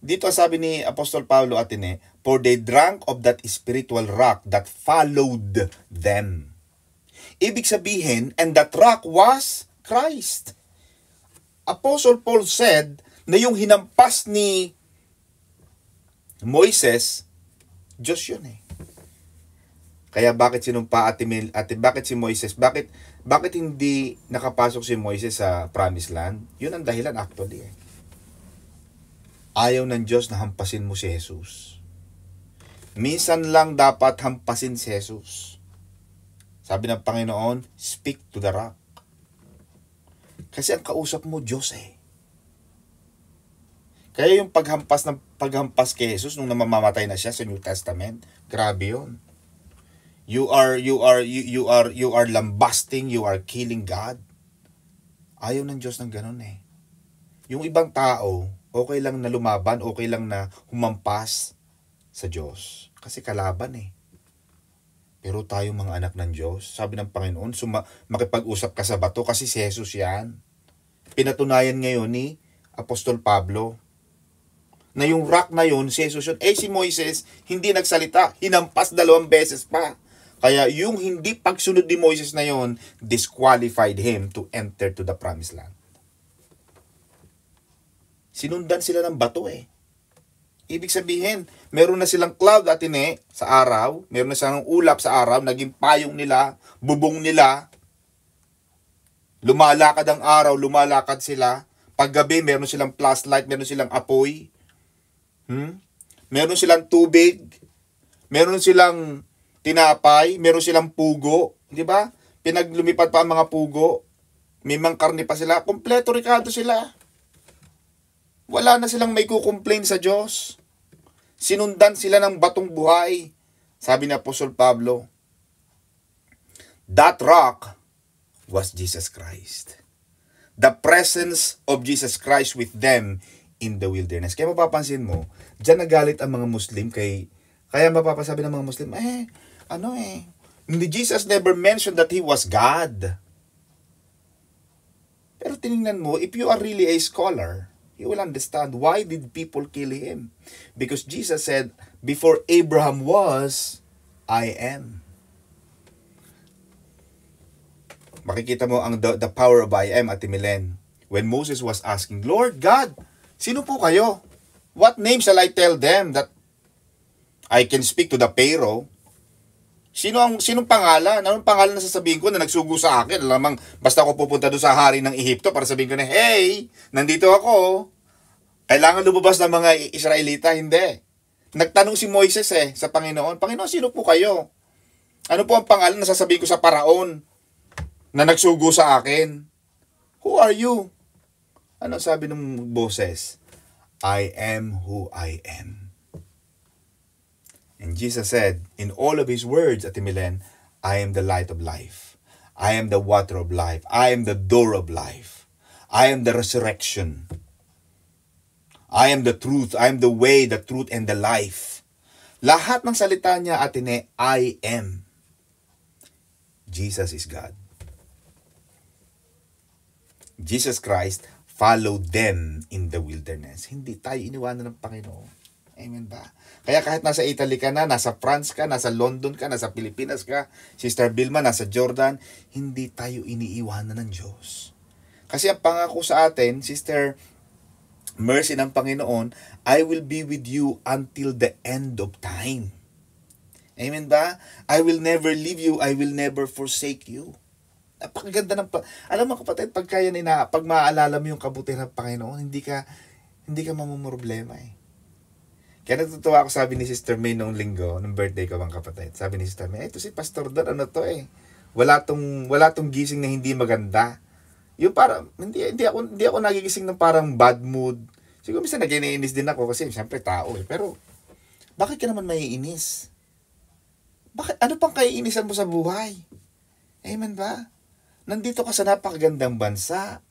dito sabi ni Apostol Pablo Atene, for they drank of that spiritual rock that followed them. Ibig sabihin, and that rock was Christ. Apostle Paul said na yung hinampas ni Moises, Diyos yun Kaya bakit sinumpa bakit si Moises, bakit hindi nakapasok si Moises sa Promised Land? Yun ang dahilan actually Ayaw ng Diyos na hampasin mo si Jesus. Minsan lang dapat hampasin si Jesus. Sabi ng Panginoon, speak to the rock. Kasi ang kausap mo, Diyos Kaya yung paghampas kay Jesus nung namamatay na siya sa New Testament, grabe yun. You are lambasting, you are killing God. Ayaw ng Diyos ng ganun Yung ibang tao, okay lang na lumaban, okay lang na humampas sa Diyos. Kasi kalaban Pero tayo mga anak ng Diyos, sabi ng Panginoon, makipag-usap ka sa bato kasi si Jesus yan. Pinatunayan ngayon ni Apostol Pablo na yung rock na yun, si Jesus yun. Si Moises, hindi nagsalita, hinampas 2 beses pa. Kaya yung hindi pagsunod ni Moises na yun, disqualified him to enter to the Promised Land. Sinundan sila ng bato Ibig sabihin, meron na silang cloud sa araw, meron na silang ulap sa araw, naging payong nila, bubong nila. Lumalakad ang araw, lumalakad sila. Paggabi, meron silang flashlight, meron silang apoy. Meron silang tubig, meron silang tinapay, meron silang pugo, di ba? Pinaglumipad pa ang mga pugo, may mangkarne pa sila, kompleto Ricardo sila. Wala na silang may kukomplain sa Diyos. Sinundan sila ng batong buhay. Sabi ni Apostol Pablo, that rock was Jesus Christ. The presence of Jesus Christ with them in the wilderness. Kaya mapapansin mo, dyan nagalit ang mga Muslim kaya mapapasabi ng mga Muslim, hindi Jesus never mentioned that He was God. Pero tinignan mo, if you are really a scholar, You will understand why did people kill him. Because Jesus said, before Abraham was, I am. Makikita mo ang the power of I am, Ate Milen. When Moses was asking, Lord God, sino po kayo? What name shall I tell them that I can speak to the Pharaoh? Sinong pangalan? Anong pangalan na sasabihin ko na nagsugo sa akin? Lamang basta ako pupunta doon sa hari ng Ehipto para sabihin ko na, hey, nandito ako. Kailangan lumabas ng mga Israelita? Hindi. Nagtanong si Moises sa Panginoon, Panginoon, sino po kayo? Ano po ang pangalan na sasabihin ko sa Paraon na nagsugo sa akin? Who are you? Ano sabi ng Moses? I am who I am. And Jesus said, in all of His words, Ate Milen, I am the light of life. I am the water of life. I am the door of life. I am the resurrection. I am the truth. I am the way, the truth, and the life. Lahat ng salita niya, Ate Ne, I am. Jesus is God. Jesus Christ followed them in the wilderness. Hindi tayo iniwanan ng Panginoon. Amen ba? Kaya kahit nasa Italy ka na, nasa France ka, nasa London ka, nasa Pilipinas ka, Sister Vilma, nasa Jordan, hindi tayo iniiwanan ng Diyos. Kasi ang pangako sa atin, Sister Mercy ng Panginoon, I will be with you until the end of time. Amen ba? I will never leave you, I will never forsake you. Napakaganda ng alam mo kapatid, pag maaalala mo yung kabutihan ng Panginoon, hindi ka mamumroblema Kaya natutuwa ako, sabi ni Sister May noong linggo, nung birthday ko mga kapatid. Sabi ni Sister May, ito si Pastor Don, ano to wala tong gising na hindi maganda. Yung parang, hindi ako nagigising ng parang bad mood. Siguro minsan nag-iinis din ako kasi siyempre tao Pero, bakit ka naman maiinis? Bakit, ano pang kaiinisan mo sa buhay? Amen ba? Nandito ka sa napakagandang bansa.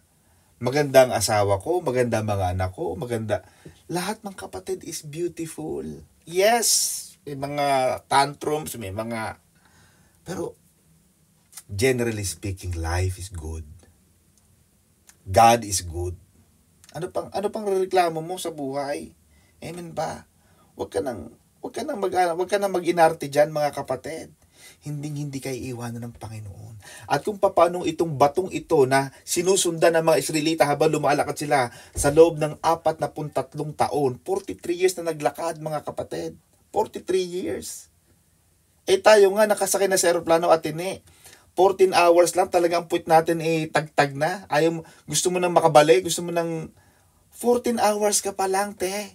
Maganda ang asawa ko, maganda mga anak ko, maganda. Lahat ng kapatid is beautiful. Yes, may mga tantrums, may mga... Pero, generally speaking, life is good. God is good. Ano pang reklamo mo sa buhay? Amen ba? Huwag ka nang mag-inarte dyan, mga kapatid. Hindi kayo iwanan ng Panginoon. At kung paano itong batong ito na sinusundan ng mga Israelita habang lumalakad sila sa loob ng 43 taon, 43 years na naglakad, mga kapatid. 43 years. Tayo nga nakasakay na sa aeroplano, Ate Ne. 14 hours lang talaga ang puwit natin tagtag na. Gusto mo nang makabalik, gusto mo nang 14 hours ka pa lang, te.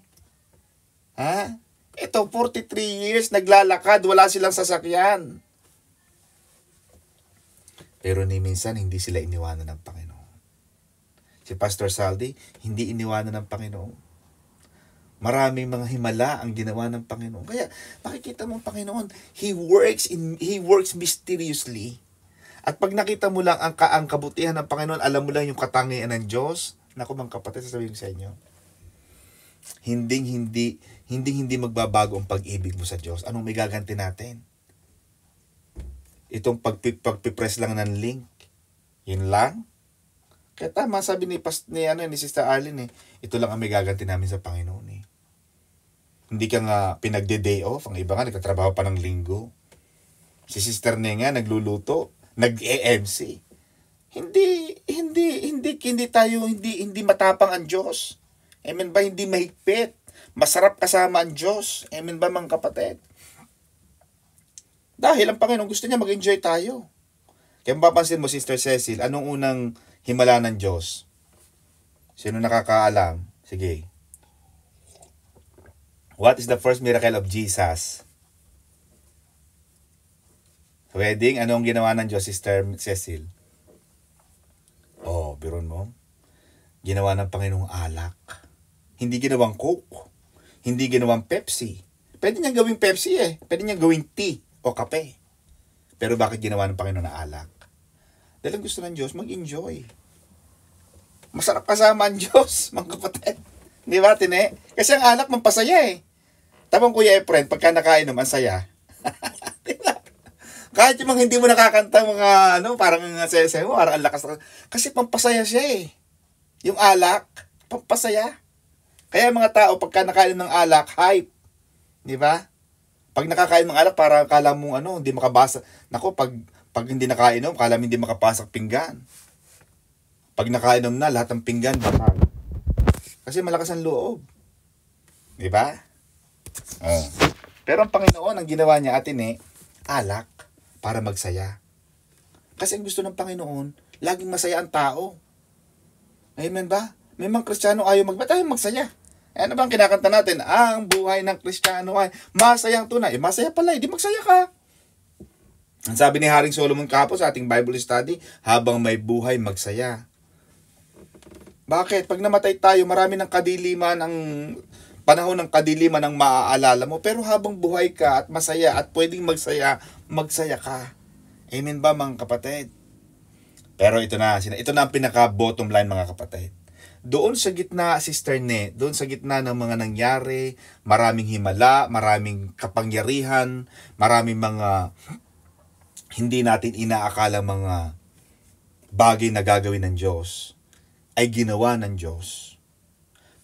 Ha? Ito, 43 years, naglalakad, wala silang sasakyan. Pero ni minsan, hindi sila iniwanan ng Panginoon. Si Pastor Saldi, hindi iniwanan ng Panginoon. Maraming mga himala ang ginawa ng Panginoon. Kaya, makikita mo ang Panginoon, He works mysteriously. At pag nakita mo lang ang kabutihan ng Panginoon, alam mo lang yung katangian ng Diyos, naku mga kapatid, sasabihin ko sa inyo, hindi magbabago ang pag-ibig mo sa Diyos. Anong may gaganti natin? Itong pagpipress lang ng link. Yun lang. Kaya tama sabi ni Sister Arlene ito lang ang may gaganti namin sa Panginoon Hindi ka nga pinagde-day off. Ang iba nga nagtatrabaho pa ng linggo. Si Sister Ne nga nagluluto, nag-EMC. Hindi matapang ang Diyos. Amen ba? Hindi mahigpit. Masarap kasama ang Diyos. Amen ba mga kapatid? Dahil ang Panginoon gusto niya mag-enjoy tayo. Kaya mapapansin mo, Sister Cecil, anong unang himala ng Diyos? Sino nakakaalam? Sige. What is the first miracle of Jesus? Sa wedding, anong ginawa ng Diyos, Sister Cecil? Biron mo. Ginawa ng Panginoong alak. Hindi ginawang Coke. Hindi ginawang Pepsi. Pwede niyang gawing Pepsi Pwede niyang gawing tea o kape. Pero bakit ginawa ng Panginoon na alak? Dahil ang gusto ng Diyos, mag-enjoy. Masarap kasama ang Diyos, mga kapatid. Di ba, Tine? Kasi ang alak, mampasaya Tabang Kuya Efren, pagka nakainom, ang saya. Di ba? Kahit yung mga hindi mo nakakanta, mga parang saya mo, parang ang lakas. Kasi pampasaya siya Yung alak, pampasaya. Kaya mga tao, pagka nakain ng alak, hype. Di ba? Pag nakakain ng alak, para kala mo hindi makabasa. Nako, pag hindi nakainom, kala mo hindi makapasak pinggan. Pag nakainom na, lahat ng pinggan, bakal. Kasi malakas ang loob. Di ba? Oh. Pero ang Panginoon, ang ginawa niya atin alak para magsaya. Kasi ang gusto ng Panginoon, laging masaya ang tao. Amen ba? May mga Kristiyano ayaw magsaya. Ano bang kinakanta natin? Ang buhay ng Kristiyano ay masayang tunay. Masaya pala, di magsaya ka. Ang sabi ni Haring Solomon kahapon sa ating Bible study, habang may buhay, magsaya. Bakit? Pag namatay tayo, marami ng kadiliman, ang panahon ng kadiliman ang maaalala mo. Pero habang buhay ka at masaya at pwedeng magsaya, magsaya ka. Amen ba mga kapatid? Pero ito na ang pinaka-bottom line mga kapatid. Doon sa gitna, Sister Ne, doon sa gitna ng mga nangyari, maraming himala, maraming kapangyarihan, maraming mga hindi natin inaakala mga bagay na gagawin ng Diyos, ay ginawa ng Diyos.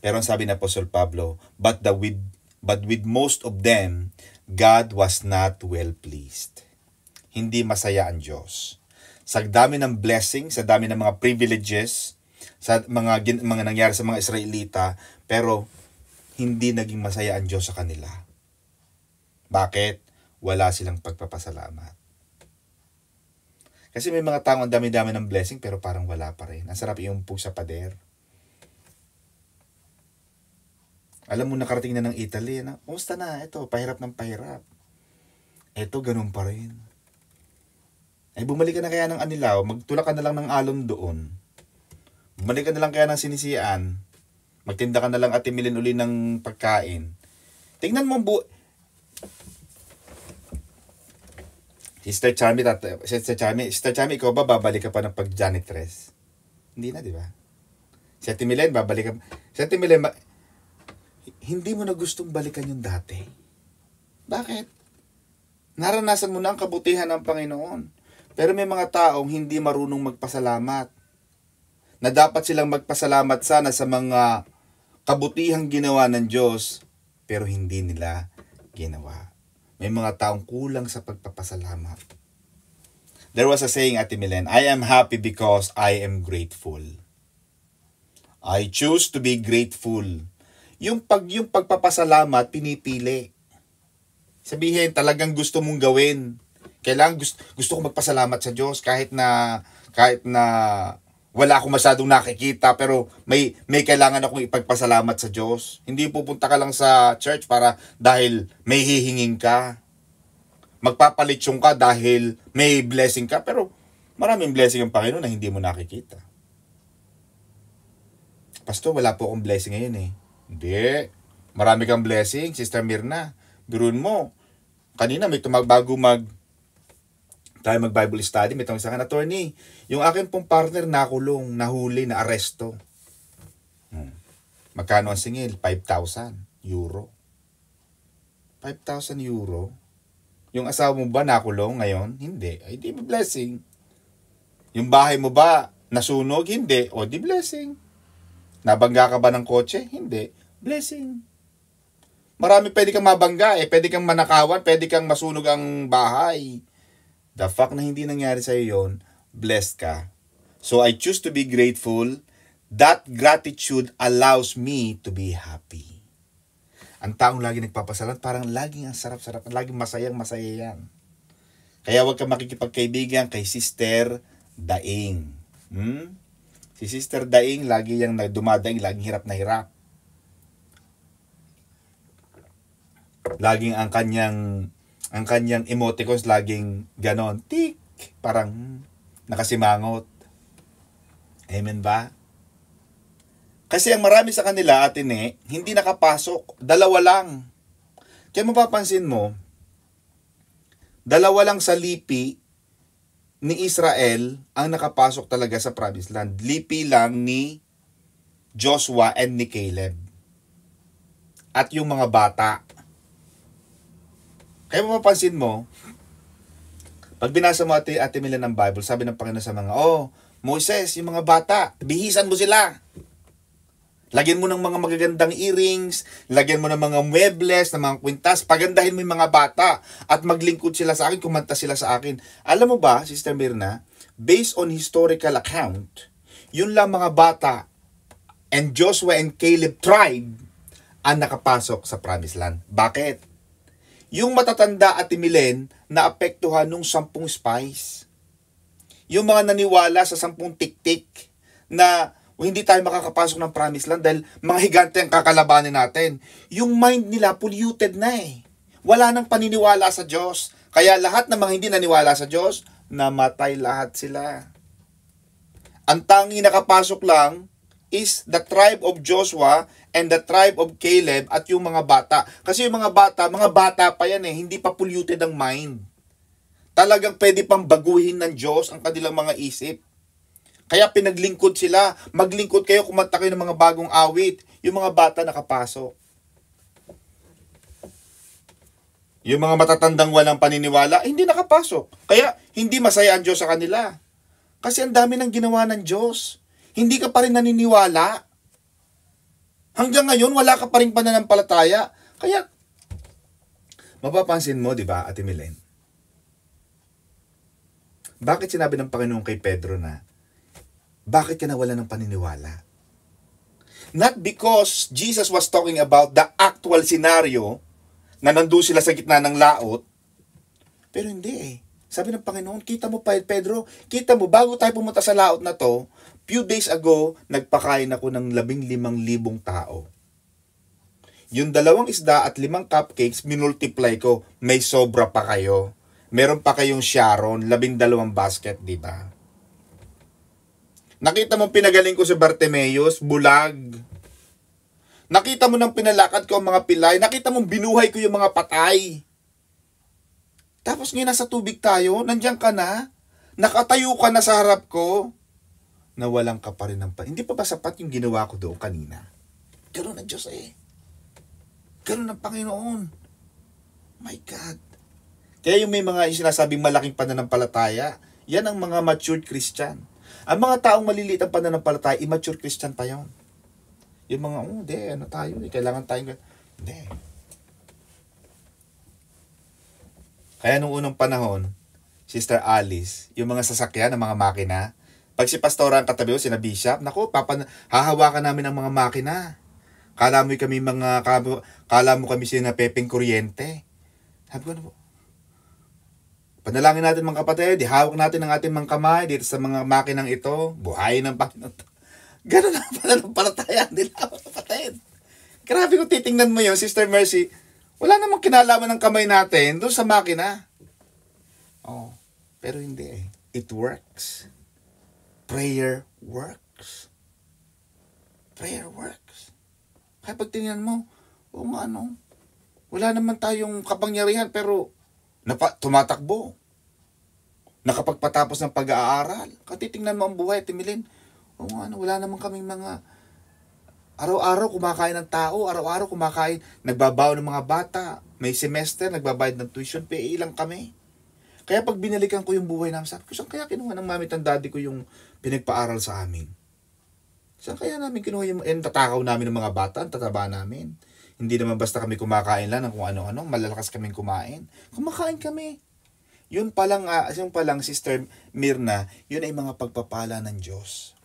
Pero ang sabi ng Apostol Pablo, but with most of them, God was not well pleased. Hindi masaya ang Diyos. Sa dami ng blessing, sa dami ng mga privileges, sa mga nangyari sa mga Israelita, pero hindi naging masaya ang Diyos sa kanila. Bakit? Wala silang pagpapasalamat. Kasi may mga taong ang dami-dami ng blessing pero parang wala pa rin. Ang sarap iumpog sa pader. Alam mo, nakarating na ng Italy. Kumusta na? Ito, pahirap ng pahirap. Ito, ganun pa rin. Ay, bumalik ka na kaya ng Anilaw, magtulak ka na lang ng alon doon. Bumalik ka na lang kaya ng Sinisian, magtinda ka na lang at timilin uli ng pagkain. Tingnan mo Sister Charmy, ikaw ba babalik ka pa ng pag-janitress? Hindi na, di ba? Si Ate Milen, babalik ka. Si Ate Milen, hindi mo na gustong balikan yung dati. Bakit? Naranasan mo na ang kabutihan ng Panginoon. Pero may mga taong hindi marunong magpasalamat. Na dapat silang magpasalamat sana sa mga kabutihang ginawa ng Diyos, pero hindi nila ginawa. May mga taong kulang sa pagpapasalamat. There was a saying, Ate Milen, I am happy because I am grateful. I choose to be grateful. Yung pagpapasalamat, pinipili. Sabihin, talagang gusto mong gawin. Kailangan gusto ko magpasalamat sa Diyos kahit na wala akong masyadong nakikita, pero may kailangan akong ipagpasalamat sa Diyos. Hindi pupunta ka lang sa church dahil may hihingin ka. Magpapalitsyon ka dahil may blessing ka, pero maraming blessing ang Panginoon na hindi mo nakikita. Pastor, wala po akong blessing ngayon Hindi. Marami kang blessing, Sister Mirna. Durun mo. Kanina may tayo mag-Bible study, may tawag sa akin, attorney, yung akin pong partner nakulong, nahuli, na aresto. Magkano ang singil? 5,000 euro. 5,000 euro? Yung asawa mo ba nakulong ngayon? Hindi. Ay, di blessing. Yung bahay mo ba nasunog? Hindi. O, di blessing. Nabangga ka ba ng kotse? Hindi. Blessing. Marami pwede kang mabangga pwede kang manakawan, pwede kang masunog ang bahay. The fact na hindi nangyari sa'yo yun, blessed ka. So I choose to be grateful. That gratitude allows me to be happy. Ang taong lagi nagpapasalamat, parang laging ang sarap-sarap, laging masayang-masaya yan. Kaya huwag ka makikipagkaibigan kay Sister Daing. Si Sister Daing, lagi yung dumadaing, laging hirap na hirap. Laging ang kanyang emoticons laging ganon, tik, parang nakasimangot. Amen ba? Kasi ang marami sa kanila, hindi nakapasok. 2 lang. Kaya mapapansin mo, 2 lang sa lipi ni Israel ang nakapasok talaga sa promised land. Lipi lang ni Joshua and ni Caleb. At yung mga bata. Kaya mapapansin mo, pag binasa mo Ate Milen ng Bible, sabi ng Panginoon sa mga, Moises, yung mga bata, bihisan mo sila. Lagyan mo ng mga magagandang earrings, lagyan mo ng mga muebles, ng mga kwintas, pagandahin mo yung mga bata at maglingkod sila sa akin, kumanta sila sa akin. Alam mo ba, Sister Mirna, based on historical account, yun lang mga bata and Joshua and Caleb tribe ang nakapasok sa Promised Land. Bakit? Yung matatanda at Milen na apektuhan nung 10 spies. Yung mga naniwala sa 10 tiktik na hindi tayo makakapasok ng Promised Land dahil mga higante ang kakalabanin natin. Yung mind nila polluted na eh. Wala nang paniniwala sa Diyos. Kaya lahat ng mga hindi naniwala sa Diyos, namatay lahat sila. Ang tanging nakapasok lang is the tribe of Joshua and the tribe of Caleb at yung mga bata. Kasi yung mga bata pa yan eh, hindi pa polluted ang mind. Talagang pwede pang baguhin ng Diyos ang kanilang mga isip. Kaya pinaglingkod sila. Maglingkod kayo, kumanta kayo ng mga bagong awit. Yung mga bata nakapasok. Yung mga matatandang walang paniniwala, hindi nakapasok. Kaya hindi masaya ang Diyos sa kanila. Kasi ang dami ng ginawa ng Diyos. Hindi ka pa rin naniniwala. Hanggang ngayon, wala ka pa rin pananampalataya. Kaya, mapapansin mo, di ba, Ate Milen? Bakit sinabi ng Panginoon kay Pedro na, bakit ka nawala ng paniniwala? Not because Jesus was talking about the actual scenario na nandun sila sa gitna ng laot, pero hindi eh. Sabi ng Panginoon, kita mo pa Pedro, kita mo, bago tayo pumunta sa laot na to, few days ago, nagpakain ako ng 15,000 tao. Yung 2 isda at 5 cupcakes, minultiply ko, may sobra pa kayo. Meron pa kayong Sharon, 12 basket, di ba? Nakita mo pinagaling ko si Bartimeus, bulag. Nakita mo nang pinalakad ko ang mga pilay. Nakita mo binuhay ko yung mga patay. Tapos ngayon nasa tubig tayo, nandiyan ka na. Nakatayo ka na sa harap ko. Nawalan ka pa rin ng hindi pa ba sapat yung ginawa ko doon kanina? Ganun ang Diyos eh. Ganun ang Panginoon. My God. Kaya yung may mga sinasabing malaking pananampalataya, yan ang mga matured Christian. Ang mga taong maliliit ang pananampalataya, immature Christian pa yun. Yung mga, tayo, kailangan tayong, hindi. Kaya nung unang panahon, Sister Alice, yung mga sasakyan, ng mga makina, pag si pastora ang katabi ko, sina Bishop, naku, hahawakan namin ang mga makina. Kala mo kami sina Pepeng Kuryente. Sabi ko, panalangin natin mga kapatid, ihawak natin ang ating mga kamay dito sa mga makinang ito, buhayin ng Panginoon. Ganun ang pananampalataya nila, mga kapatid. Grabe kung titingnan mo yun, Sister Mercy, wala namang kinalaman ng kamay natin doon sa makina. Oh, pero hindi eh. It works. Prayer works. Prayer works. Kaya pag tingnan mo, wala naman tayong kapangyarihan pero tumatakbo. Nakapagpatapos ng pag-aaral. Katitingnan mo ang buhay, Timilin. Wala naman kaming mga araw-araw kumakain ng tao, araw-araw kumakain, nagbabaon ng mga bata, may semester, nagbabayad ng tuition, ilang kami. Kaya pag binalikan ko yung buhay namin, sabi ko, saan kaya kinuha ng mami at daddy ko yung pinagpaaral sa amin? Saan kaya namin kinuha yung, tatakaw namin ng mga bata, ang tataba namin. Hindi naman basta kami kumakain lang ng kung ano-ano, malalakas kaming kumain. Kumakain kami. Yun palang, Sister Mirna, yun ay mga pagpapala ng Diyos.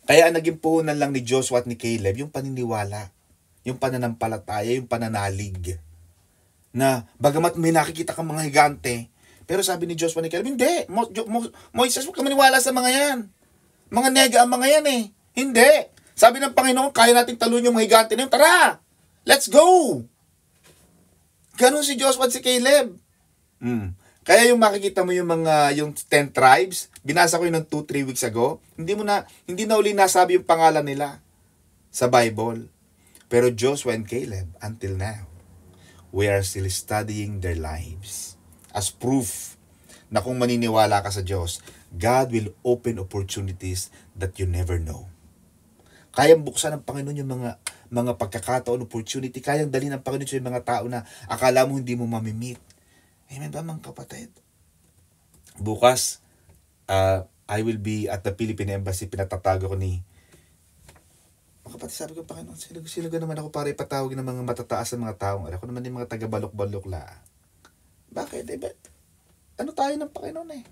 Kaya naging puhunan lang ni Joshua at ni Caleb yung paniniwala, yung pananampalataya, yung pananalig. Na bagamat may nakikita kang mga higante, pero sabi ni Joshua ni Caleb, hindi, Moises, huwag ka maniwala sa mga yan. Mga nega ang mga yan eh. Hindi. Sabi ng Panginoon, kaya nating talunin yung mga higante na yun. Tara, let's go! Ganon si Joshua at si Caleb. Kaya yung makikita mo yung 10 tribes, binasa ko yun ng 2-3 weeks ago, hindi na uli nasabi yung pangalan nila sa Bible. Pero Joshua and Caleb, until now, we are still studying their lives as proof na kung maniniwala ka sa Diyos, God will open opportunities that you never know. Kayang buksan ng Panginoon yung mga pagkakataon, opportunity, kayang dalhin ng Panginoon sa mga tao na akala mo hindi mo mamimit. Amen ba mga kapatid? Bukas, I will be at the Philippine Embassy. Pinatatago ko ni Kapatid, sabi ko, Panginoon, silog naman ako para ipatawag ng mga matataas ng mga taong. Ako naman yung mga taga-balok-balok la. Bakit? Ano tayo ng Panginoon eh?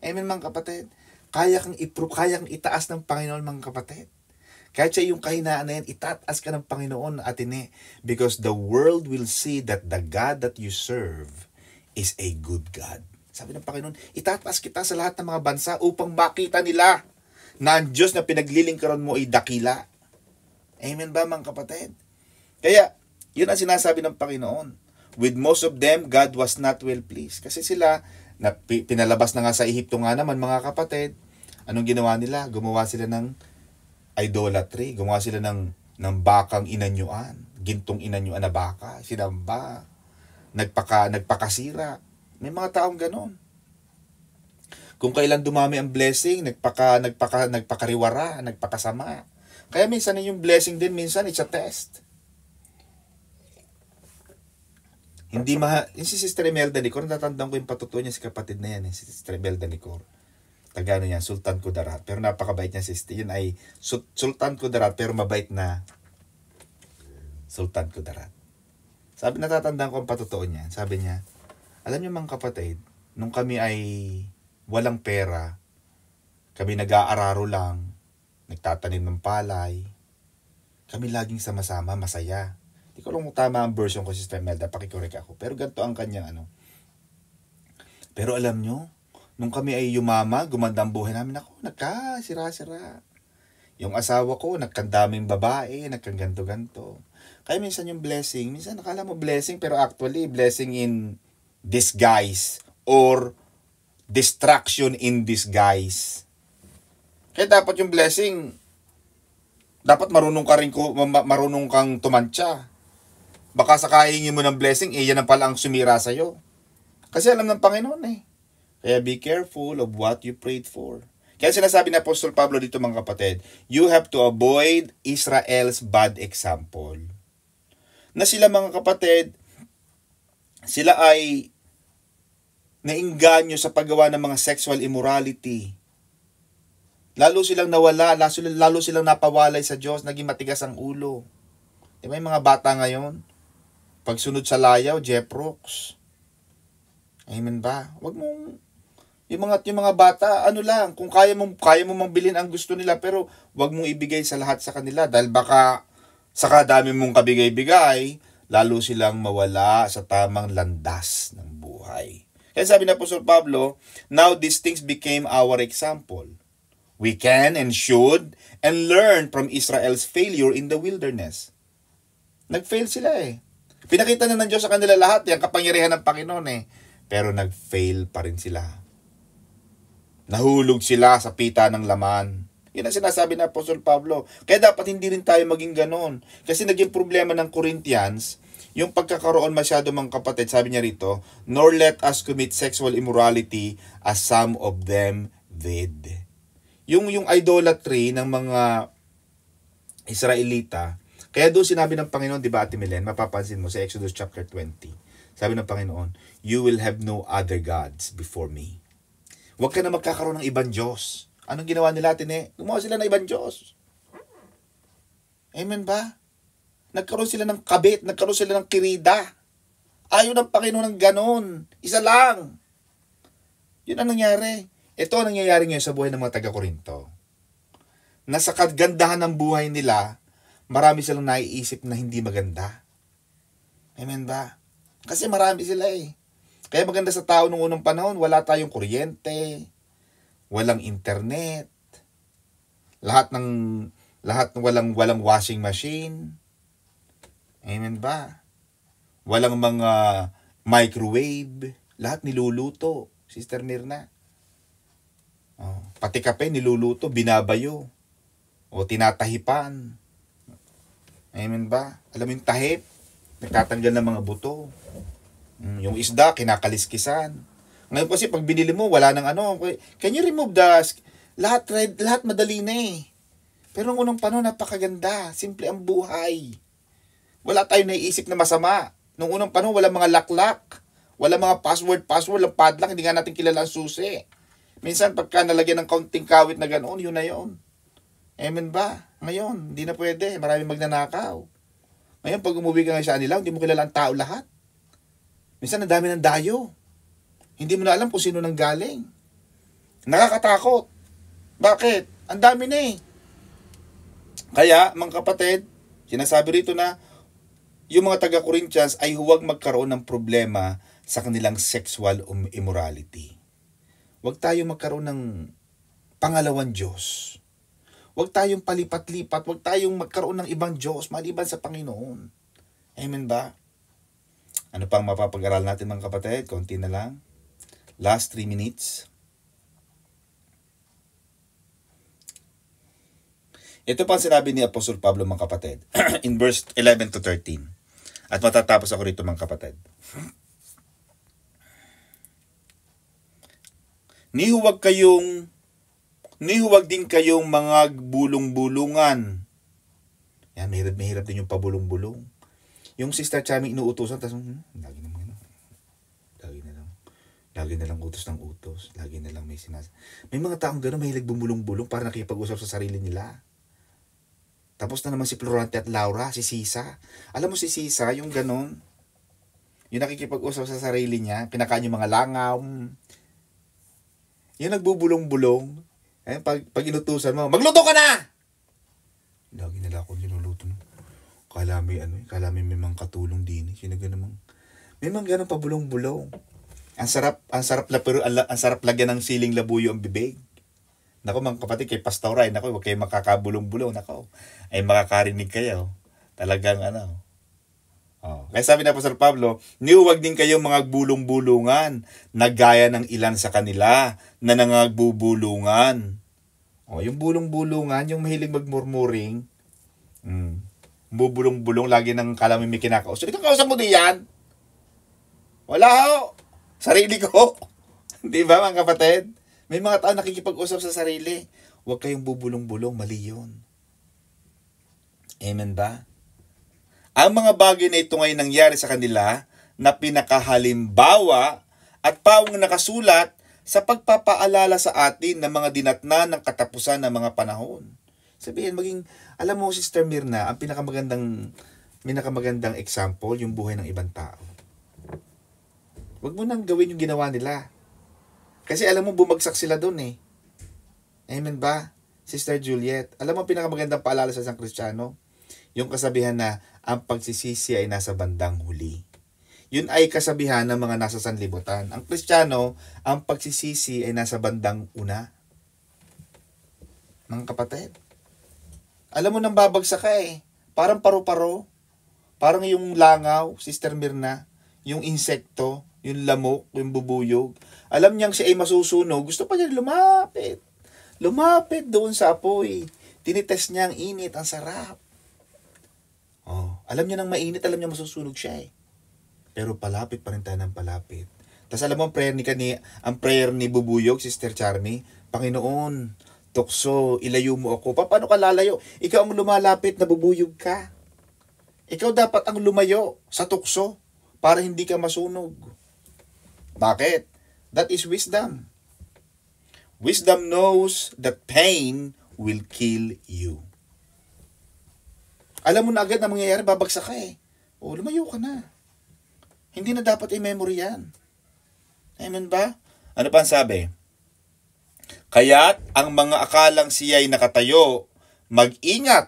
Amen, mga kapatid. Kaya kang kaya kang itaas ng Panginoon, mga kapatid. Kahit siya yung kahinaan na yan, itataas ka ng Panginoon, atine. Because the world will see that the God that you serve is a good God. Sabi ng Panginoon, itataas kita sa lahat ng mga bansa upang makita nila na ang Diyos na pinaglilingkaran mo ay dakila. Amen ba, mga kapatid? Kaya, yun ang sinasabi ng Panginoon. With most of them, God was not well pleased. Kasi sila, pinalabas na nga sa Ehipto nga naman, mga kapatid. Anong ginawa nila? Gumawa sila ng idolatry. Gumawa sila ng bakang inanyuan. Gintong inanyuan na baka. Sinamba. Nagpakasira. May mga taong ganon. Kung kailan dumami ang blessing, nagpakariwara, nagpakasama. Kaya minsan yung blessing din, minsan it's a test. Yung si Sister Imelda Nicor, natatandaan ko yung patutuo niya si kapatid na yan, si Sister Imelda Nicor. Tagano niya, Sultan Kudarat. Pero napakabait niya, sister. Yun ay Sultan Kudarat, pero mabait na Sultan Kudarat. Natatandaan ko ang patutuo niya. Sabi niya, alam niyo mga kapatid, nung kami ay walang pera, kami nag-aararo lang, nagtatanim ng palay, kami laging sama-sama, masaya. Hindi ko lang tama ang version ko, Sister Melda, pakikorek ako. Pero ganito ang kanyang Pero alam nyo, nung kami ay gumanda ang buhay namin, ako, nagkasira-sira. Yung asawa ko, nagkandaming babae, nagkaganto-ganto. Kaya minsan yung blessing, minsan nakala mo blessing, pero actually, blessing in disguise or distraction in disguise. Kaya dapat yung blessing, dapat marunong kang tumantya. Baka sakahingin mo ng blessing, yan ang pala ang sumira sa'yo. Kasi alam ng Panginoon eh. Kaya be careful of what you prayed for. Kaya sinasabi ni Apostol Pablo dito, mga kapatid, you have to avoid Israel's bad example. Na sila, mga kapatid, sila ay nainganyo sa paggawa ng mga sexual immorality. Lalo silang nawala, lalo silang napawalay sa Diyos, naging matigas ang ulo. Diba yung mga bata ngayon? Pagsunod sa layaw, Jeprox. Amen ba? Wag mong yung mga bata, kung kaya mo mang bilhin ang gusto nila, pero wag mong ibigay sa lahat sa kanila dahil baka sa kadami mong kabigay-bigay, lalo silang mawala sa tamang landas ng buhay. Kaya sabi na Apostol Pablo, now these things became our example. We can and should and learn from Israel's failure in the wilderness. Nag-fail sila eh. Pinakita na ng Diyos sa kanila lahat yung kapangyarihan ng Panginoon eh. Pero nag-fail pa rin sila. Nahulog sila sa pita ng laman. Yun ang sinasabi ng Apostol Pablo. Kaya dapat hindi rin tayo maging ganon. Kasi naging problema ng Corinthians, yung pagkakaroon masyado, mga kapatid, sabi niya rito, nor let us commit sexual immorality as some of them did. Yung idolatry ng mga Israelita, kaya doon sinabi ng Panginoon, di ba, Ate Milen, mapapansin mo sa Exodus chapter 20, sabi ng Panginoon, you will have no other gods before me. Huwag ka na magkakaroon ng ibang Diyos. Anong ginawa nila, Tine? Gumawa sila ng ibang Diyos. Amen ba? Nagkaroon sila ng kabit, nagkaroon sila ng kirida. Ayaw ng Panginoon ng ganon. Isa lang. Yun ang nangyari. Ito ang nangyayari ngayon sa buhay ng mga taga-Korinto. Na sa kagandahan ng buhay nila, marami silang naiisip na hindi maganda. Amen ba? Kasi marami sila eh. Kaya maganda sa tao nung unang panahon, wala tayong kuryente, walang internet, walang washing machine. Amen ba? Walang mga microwave, lahat niluluto, Sister Mirna. Pati kape niluluto, binabayo, o tinatahipan. Amen ba? Alam mo yung tahip, nagtatanggal ng mga buto. Yung isda, kinakaliskisan. Ngayon kasi pag binili mo, wala nang can you remove lahat madali na eh. Pero nung unang panahon, napakaganda. Simple ang buhay. Wala tayong naiisip na masama. Nung unang panahon, wala mga laklak. Wala mga password, ang padlock, hindi nga natin kilala ang susi. Minsan, pagka nalagyan ng kaunting kawit na ganoon, yun na yun. Amen ba? Ngayon, hindi na pwede. Maraming magnanakaw. Ngayon, pag umuwi ka nga sa kanila, hindi mo kilala ang tao lahat. Minsan, ang dami ng dayo. Hindi mo na alam kung sino nang galing. Nakakatakot. Bakit? Ang dami na eh. Kaya, mga kapatid, sinasabi rito na yung mga taga-Corinthians ay huwag magkaroon ng problema sa kanilang sexual immorality. Huwag tayo magkaroon ng pangalawang Diyos. Huwag tayong palipat-lipat. Huwag tayong magkaroon ng ibang Diyos maliban sa Panginoon. Amen ba? Ano pang mapapag-aral natin mga kapatid? Konti na lang. Last 3 minutes. Ito pang sinabi ni Apostol Pablo mga kapatid. In verse 11 to 13. At matatapos ako rito mga kapatid. Nihuwag din kayong mga bulong-bulungan. Yan, mahirap din yung pabulong-bulong. Yung Sister Chami inuutosan, tapos, lagi na lang utos ng utos. Lagi na lang may May mga taong gano'n, mahilig bumulong-bulong para nakipag-usap sa sarili nila. Tapos na naman si Florante at Laura, si Sisa. Alam mo si Sisa, yung gano'n, yung nakikipag-usap sa sarili niya, kinakain yung mga langaw. Yung nagbubulong-bulong, pag inutusan mo, magluto ka na! Lagi nila ako niluluto. Kala may may mga katulong din. May mga ganun pa bulong-bulong. Ang sarap lagyan ng siling labuyo ang bibig. Nako mga kapatid, kay Pastoray, huwag kayo makakabulong-bulong. Ay makakarinig kayo. Talagang Kaya sabi na Apostol Pablo, nihuwag din kayong mga bulong-bulungan na gaya ng ilan sa kanila na nangagbubulungan. Yung bulong-bulungan, yung mahilig magmurmuring, bubulong-bulong, lagi nang kala may kinakausap. Ikaw kausap mo din yan? Wala ho. Sarili ko. Di ba mga kapatid? May mga tao nakikipag-usap sa sarili. Huwag kayong bubulong-bulong, mali yun. Amen ba? Ang mga bagay na ito ngayon nangyari sa kanila na pinakahalimbawa at pawang nakasulat sa pagpapaalala sa atin ng mga dinatnan ng katapusan ng mga panahon. Sabihin, alam mo Sister Mirna, ang pinakamagandang example, yung buhay ng ibang tao. Huwag mo nang gawin yung ginawa nila. Kasi alam mo, bumagsak sila dun eh. Amen ba? Sister Juliet, alam mo pinakamagandang paalala sa isang Kristiyano? Yung kasabihan na ang pagsisisi ay nasa bandang huli. Yun ay kasabihan ng mga nasa sanlibutan. Ang Kristiyano, ang pagsisisi ay nasa bandang una. Mga kapatid, alam mo nang babagsak ka eh. Parang paru-paro. Parang yung langaw, Sister Mirna, yung insekto, yung lamok, yung bubuyog. Alam niyang siya ay masusunog, gusto pa niya lumapit. Lumapit doon sa apoy. Tinitest niya ang init, ang sarap. Alam niya nang mainit, alam niya masusunog siya eh. Pero palapit pa rin tayo ng palapit. Tapos alam mo ang prayer ni Bubuyog, Sister Charmy, Panginoon, tukso, ilayo mo ako. Paano ka lalayo? Ikaw ang lumalapit na bubuyog ka. Ikaw dapat ang lumayo sa tukso para hindi ka masunog. Bakit? That is wisdom. Wisdom knows that pain will kill you. Alam mo na agad na mangyayari, babagsak ka eh. Lumayo ka na. Hindi na dapat i-memory yan. Amen ba? Ano pa ang sabi? Kaya't ang mga akalang siya'y nakatayo, mag-ingat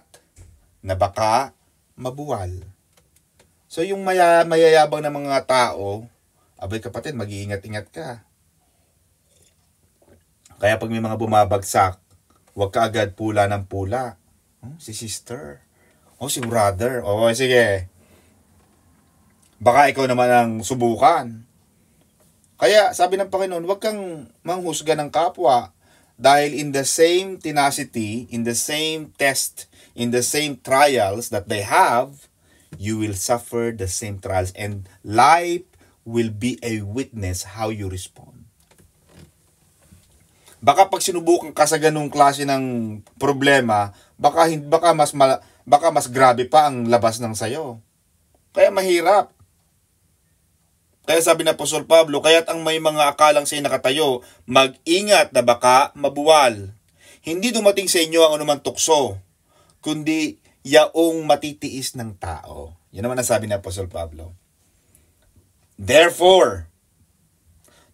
na baka mabuwal. So yung mayayabang na mga tao, abay kapatid, mag-iingat-ingat ka. Kaya pag may mga bumabagsak, huwag ka agad pula ng pula. Si sister. Si brother. Sige. Baka ikaw naman ang subukan. Kaya sabi ng Panginoon, huwag kang manghusga ng kapwa dahil in the same tenacity, in the same test, in the same trials that they have, you will suffer the same trials and life will be a witness how you respond. Baka pag sinubukan ka sa ganung klase ng problema, baka mas grabe pa ang labas ng sayo. Kaya mahirap. Kaya sabi na Apostol Pablo, kaya't ang may mga akalang siya'y nakatayo, mag-ingat na baka mabuwal. Hindi dumating sa inyo ang anumang tukso, kundi yaong matitiis ng tao. Yan naman ang sabi ni Apostol Pablo. Therefore,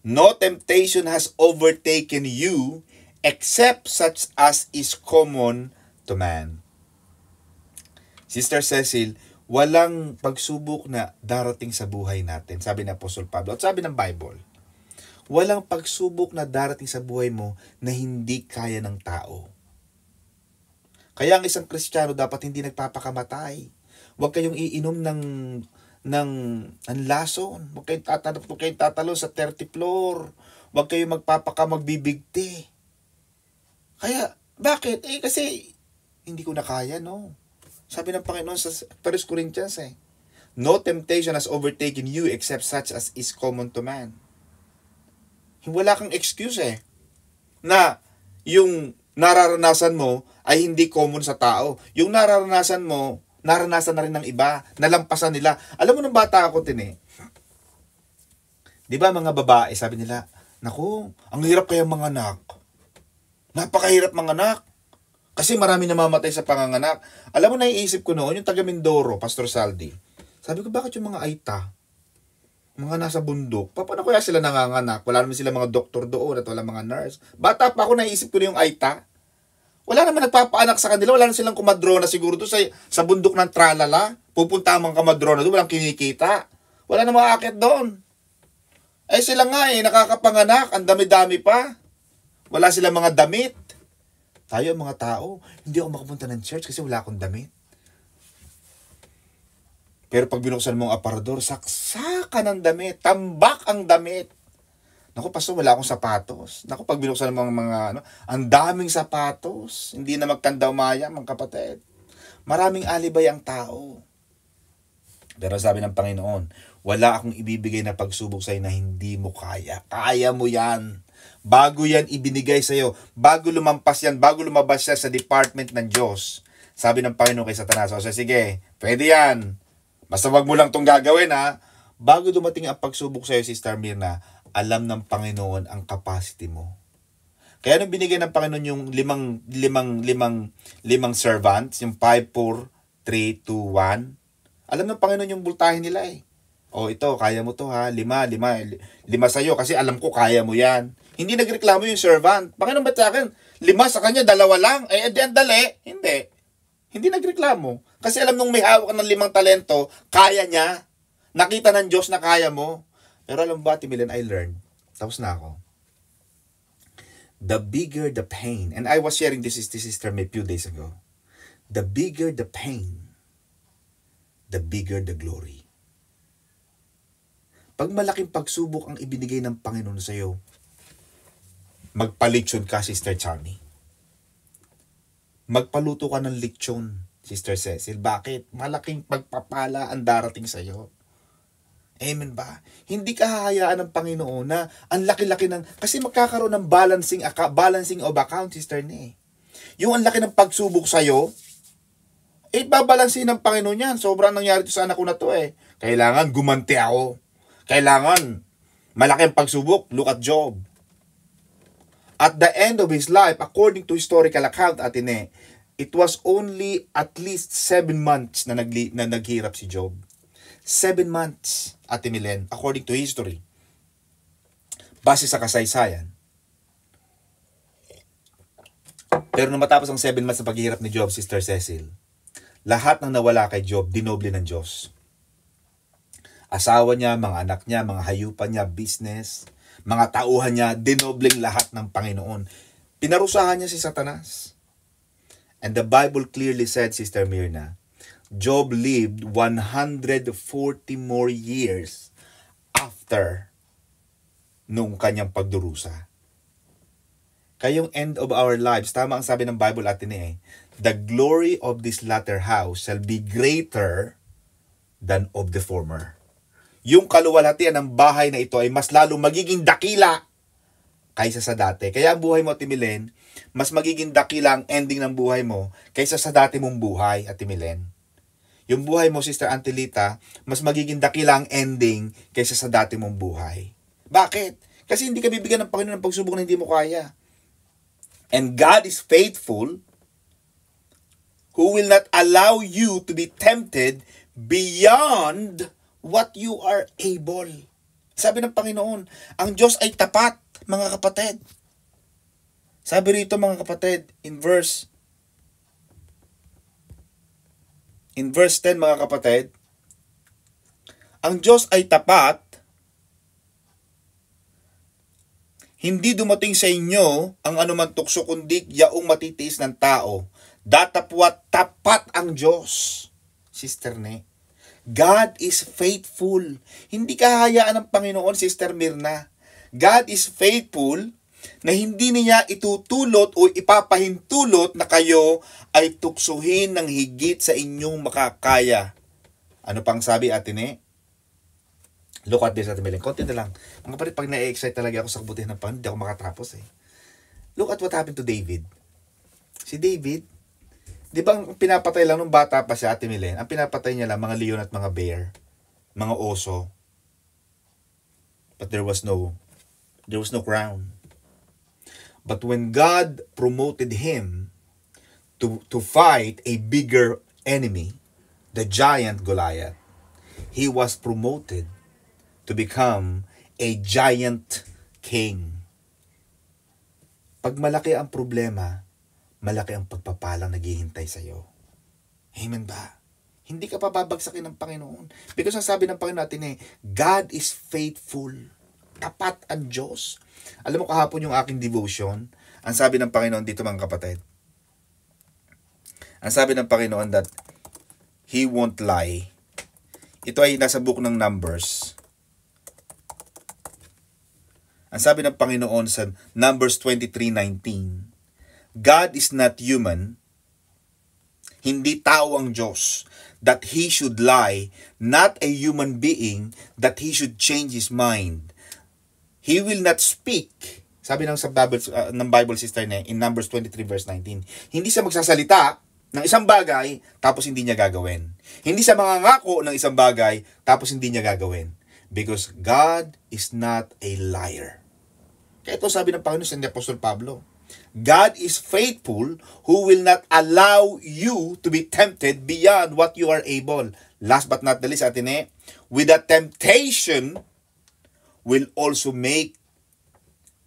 no temptation has overtaken you except such as is common to man. Sister Cecil, walang pagsubok na darating sa buhay natin, sabi ni Apostol Pablo at sabi ng Bible. Walang pagsubok na darating sa buhay mo na hindi kaya ng tao. Kaya ang isang Kristiyano dapat hindi nagpapakamatay. Huwag kayong iinom ng lason. Huwag kayong tatalo sa 30th floor. Huwag kayong magbibigti. Kaya, bakit? Kasi hindi ko na kaya, no? Sabi ng Panginoon sa 1 Corinthians, no temptation has overtaken you except such as is common to man. Wala kang excuse na yung nararanasan mo ay hindi common sa tao. Yung nararanasan mo, naranasan na rin ng iba, nalampasan nila. Alam mo nung bata ako di ba mga babae, sabi nila, naku, ang hirap kaya manganak. Napakahirap manganak. Kasi marami namamatay sa panganganak. Alam mo, naiisip ko noon, yung taga Mindoro, Pastor Saldi. Sabi ko, bakit yung mga Aita, mga nasa bundok, paano kaya sila nanganganak? Wala naman sila mga doktor doon at wala mga nurse. Bata pa ako, naisip ko na yung Aita. Wala naman nagpapaanak sa kanila. Wala na silang kumadrona siguro doon sa bundok ng Tralala. Pupunta ang mga kumadrona doon, walang kinikita. Wala na maaakit doon. Sila nga nakakapanganak, ang dami-dami pa. Wala silang mga damit. Tayo mga tao, hindi ako makapunta ng church kasi wala akong damit. Pero pag binuksan mo ang aparador, saksakan ng damit, tambak ang damit. Naku, pastor, wala akong sapatos. Naku, pag binuksan mo ang daming sapatos. Hindi na magtanda umayam, mga kapatid. Maraming alibay ang tao. Pero sabi ng Panginoon, wala akong ibibigay na pagsubok sa'yo na hindi mo kaya. Kaya mo yan. Bago yan ibinigay sa'yo. Bago lumampas yan, bago lumabas yan sa department ng Diyos. Sabi ng Panginoon kay Satanas, sige, pwede yan. Basta wag mo lang itong gagawin, Bago dumating ang pagsubok sa'yo, Sister Mirna, alam ng Panginoon ang capacity mo. Kaya nung binigay ng Panginoon yung limang servants, yung 5, 4, 3, 2, 1, alam ng Panginoon yung bultahin nila ito, kaya mo to 5 sa'yo kasi alam ko kaya mo yan. Hindi nagreklamo yung servant. Panginoon, ba't sa akin? 5 sa kanya, 2 lang. Ang dali. Hindi nagreklamo. Kasi alam nung may hawak ng 5 talento, kaya niya. Nakita ng Diyos na kaya mo. Pero alam ba, Timilen, I learned. Tapos na ako. The bigger the pain, and I was sharing this with Sister May a few days ago. The bigger the pain, the bigger the glory. Pag malaking pagsubok ang ibinigay ng Panginoon sa iyo, magpa-lechon ka, Sister Charmy. Magpaluto ka ng lechon, Sister Cecil. Bakit? Malaking pagpapala ang darating sa iyo. Amen ba? Hindi ka hahayaan ng Panginoon na ang laki-laki kasi magkakaroon ng balancing of account, Sister Ne. Yung ang laki ng pagsubok sa iyo, babalansin ng Panginoon yan. Sobrang nangyari to sa anak ko na to Kailangan gumanti ako. Kailangan malaki ang pagsubok. Look at Job. At the end of his life, according to historical account, Atine, it was only at least 7 months na naghirap si Job. 7 months, Ate Milen, according to history. Base sa kasaysayan. Pero nung matapos ang 7 months na paghihirap ni Job, Sister Cecil, lahat ng nawala kay Job, dinoble ng Diyos. Asawa niya, mga anak niya, mga hayupan niya, business, mga tauhan niya, dinobleng lahat ng Panginoon. Pinarusahan niya si Satanas. And the Bible clearly said, Sister Mirna, Job lived 140 more years after nung kanyang pagdurusa. Kayong end of our lives, tama ang sabi ng Bible atin the glory of this latter house shall be greater than of the former. Yung kaluwalhatian ng bahay na ito ay mas lalo magiging dakila kaysa sa dati. Kaya ang buhay mo, Timilen, mas magiging dakila ang ending ng buhay mo kaysa sa dati mong buhay, Timilen. Yung buhay mo, Sister Antelita, mas magiging dakila ang ending kaysa sa dati mong buhay. Bakit? Kasi hindi ka bibigyan ng Panginoon ng pagsubok na hindi mo kaya. And God is faithful, who will not allow you to be tempted beyond what you are able. Sabi ng Panginoon, ang Diyos ay tapat, mga kapatid. Sabi rito, mga kapatid, in verse 10, mga kapatid, ang Diyos ay tapat, hindi dumating sa inyo ang anuman tukso kundi yaong matitiis ng tao. Datapwat tapat ang Diyos. Sister Ne, God is faithful. Hindi kahayaan ng Panginoon, Sister Mirna. God is faithful na hindi niya itutulot o ipapahintulot na kayo ay tuksuhin ng higit sa inyong makakaya. Ano pang sabi, Ate Ne? Look at this, Ate Melen. Konti na lang. Mga kapatid, pag na-excite talaga ako sa kabutihan ng Panginoon, hindi ako makatapos eh. Look at what happened to David. Si David, di ba ang pinapatay lang nung bata pa siya, Ate Melen, ang pinapatay niya lang mga leon at mga bear, mga oso. But there was no crown. But when God promoted him to fight a bigger enemy, the giant Goliath, he was promoted to become a giant king. Pag malaki ang problema, malaki ang pagpapalang naghihintay sa iyo. Amen ba? Hindi ka papabagsakin ng Panginoon. Because ang sabi ng Panginoon natin God is faithful. Tapat ang Diyos. Alam mo, kahapon yung aking devotion, ang sabi ng Panginoon dito, mga kapatid, ang sabi ng Panginoon that He won't lie. Ito ay nasa book ng Numbers. Ang sabi ng Panginoon sa Numbers 23:19, God is not human, hindi tao ang Diyos, that He should lie, not a human being, that He should change His mind. He will not speak, sabi ng Bible sister niya, in Numbers 23 verse 19, hindi siya magsasalita ng isang bagay, tapos hindi niya gagawin. Hindi siya mangangako ng isang bagay, tapos hindi niya gagawin. Because God is not a liar. Kaya ito sabi ng Panginoon sa Apostol Pablo, God is faithful who will not allow you to be tempted beyond what you are able. Last but not the least, Ate Ne, with the temptation will also make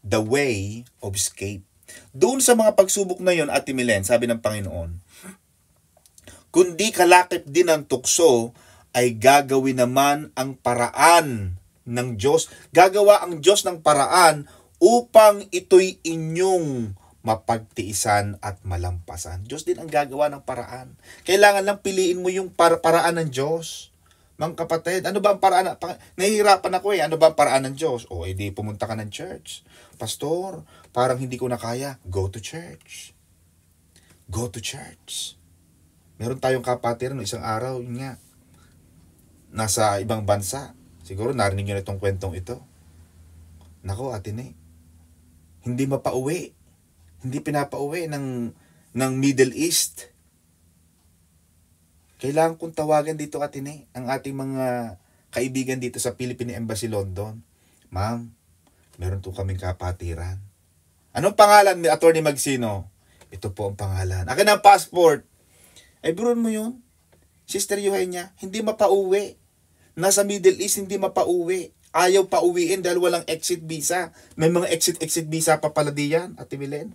the way of escape. Doon sa mga pagsubok na yon, Ate Milen, sabi ng Panginoon, kundi kalakip din ang tukso, ay gagawin naman ang paraan ng Diyos. Gagawa ang Diyos ng paraan upang ito'y inyong mapagtiisan at malampasan. Diyos din ang gagawa ng paraan. Kailangan lang piliin mo yung paraan ng Diyos. Mga kapatid, ano ba ang paraan? Nahihirapan ako ano ba ang paraan ng Diyos? Edi pumunta ka ng church. Pastor, parang hindi ko na kaya. Go to church. Go to church. Meron tayong kapatiran isang araw, yun nga, nasa ibang bansa. Siguro narinig nyo na itong kwentong ito. Nako, Ate Ne, hindi mapauwi. Hindi pinapauwi ng Middle East. Kailangan kong tawagan dito, Ate Ne, ang ating mga kaibigan dito sa Philippine Embassy London. Ma'am, meron to kaming kapatiran. Anong pangalan ni Attorney Magsino? Ito po ang pangalan. Akin ang passport. Ay, buron mo yun. Sister Eugenia, hindi mapauwi. Nasa Middle East, hindi mapauwi. Ayaw pauwiin dahil walang exit visa. May mga exit visa pa pala diyan, Ate Milen.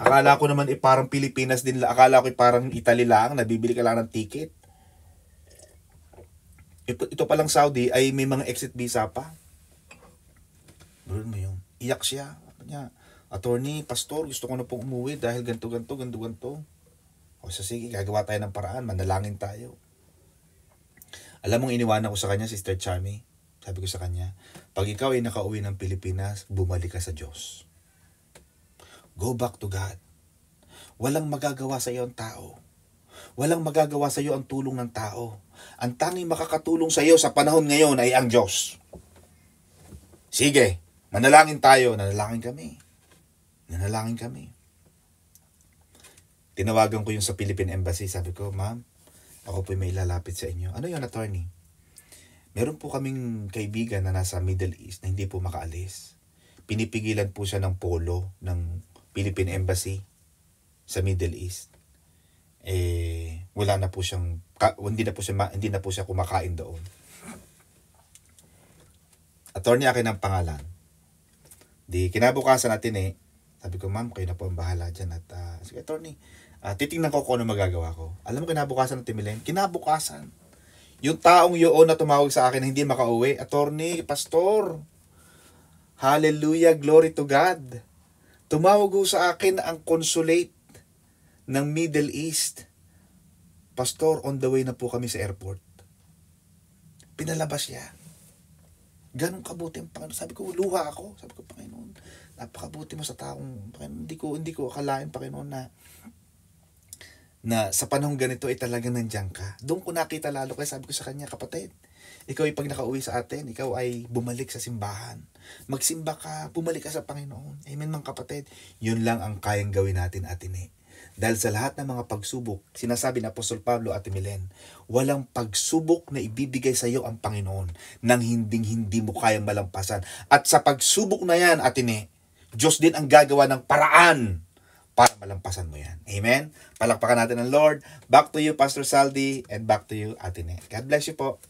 Akala ko naman parang Pilipinas din. Akala ko parang Italy lang. Nabibili ka lang ng ticket. Ito palang Saudi ay may mga exit visa pa. Buron mo yun. Iyak siya. Attorney, pastor, gusto ko na pong umuwi dahil ganto. Sige, gagawa tayo ng paraan. Manalangin tayo. Alam mong iniwanan ko sa kanya, Sister Charmy. Sabi ko sa kanya, pag ikaw ay nakauwi ng Pilipinas, bumalik ka sa Diyos. Go back to God. Walang magagawa sa iyo ang tao. Walang magagawa sa iyo ang tulong ng tao. Ang tanging makakatulong sa iyo sa panahon ngayon ay ang Diyos. Sige, manalangin tayo. Nanalangin kami. Tinawagan ko yung sa Philippine Embassy. Sabi ko, ma'am, ako po may lalapit sa inyo. Ano yun, attorney? Meron po kaming kaibigan na nasa Middle East na hindi po makaalis. pinipigilan po siya ng polo ng Philippine Embassy sa Middle East. Wala na po siyang hindi na po siya kumakain doon. Attorney akin ang pangalan. Di kinabukasan natin sabi ko, ma'am, kayo na po ang bahala dyan. At sige, attorney, titingnan ko kung ano magagawa ko. Alam mo, kinabukasan natin, Milen, kinabukasan. Yung taong yun na tumawag sa akin na hindi makauwi, attorney, pastor, hallelujah, glory to God. Tumawag ho sa akin ang consulate ng Middle East. Pastor, on the way na po kami sa airport. Pinalabas siya. Ganun kabuti ang Panginoon. Sabi ko, luha ako. Sabi ko, Panginoon, napakabuti mo sa taong, Panginoon, hindi ko akalain, Panginoon, na sa panahong ganito ay talagang nandiyan ka. Doon ko nakita lalo, kaya sabi ko sa kanya, kapatid, ikaw ay pag nakauwi sa atin, ikaw ay bumalik sa simbahan. Magsimba ka, bumalik ka sa Panginoon. Amen, mga kapatid. Yun lang ang kayang gawin natin, Atine. Dahil sa lahat ng mga pagsubok, sinasabi ni Apostol Pablo, Ate Milen, walang pagsubok na ibibigay sa iyo ang Panginoon nang hindi mo kayang malampasan. At sa pagsubok na yan, Atine, Diyos din ang gagawa ng paraan para malampasan mo yan. Amen? Palakpakan natin ang Lord. Back to you, Pastor Saldi, and back to you, Atine. God bless you po.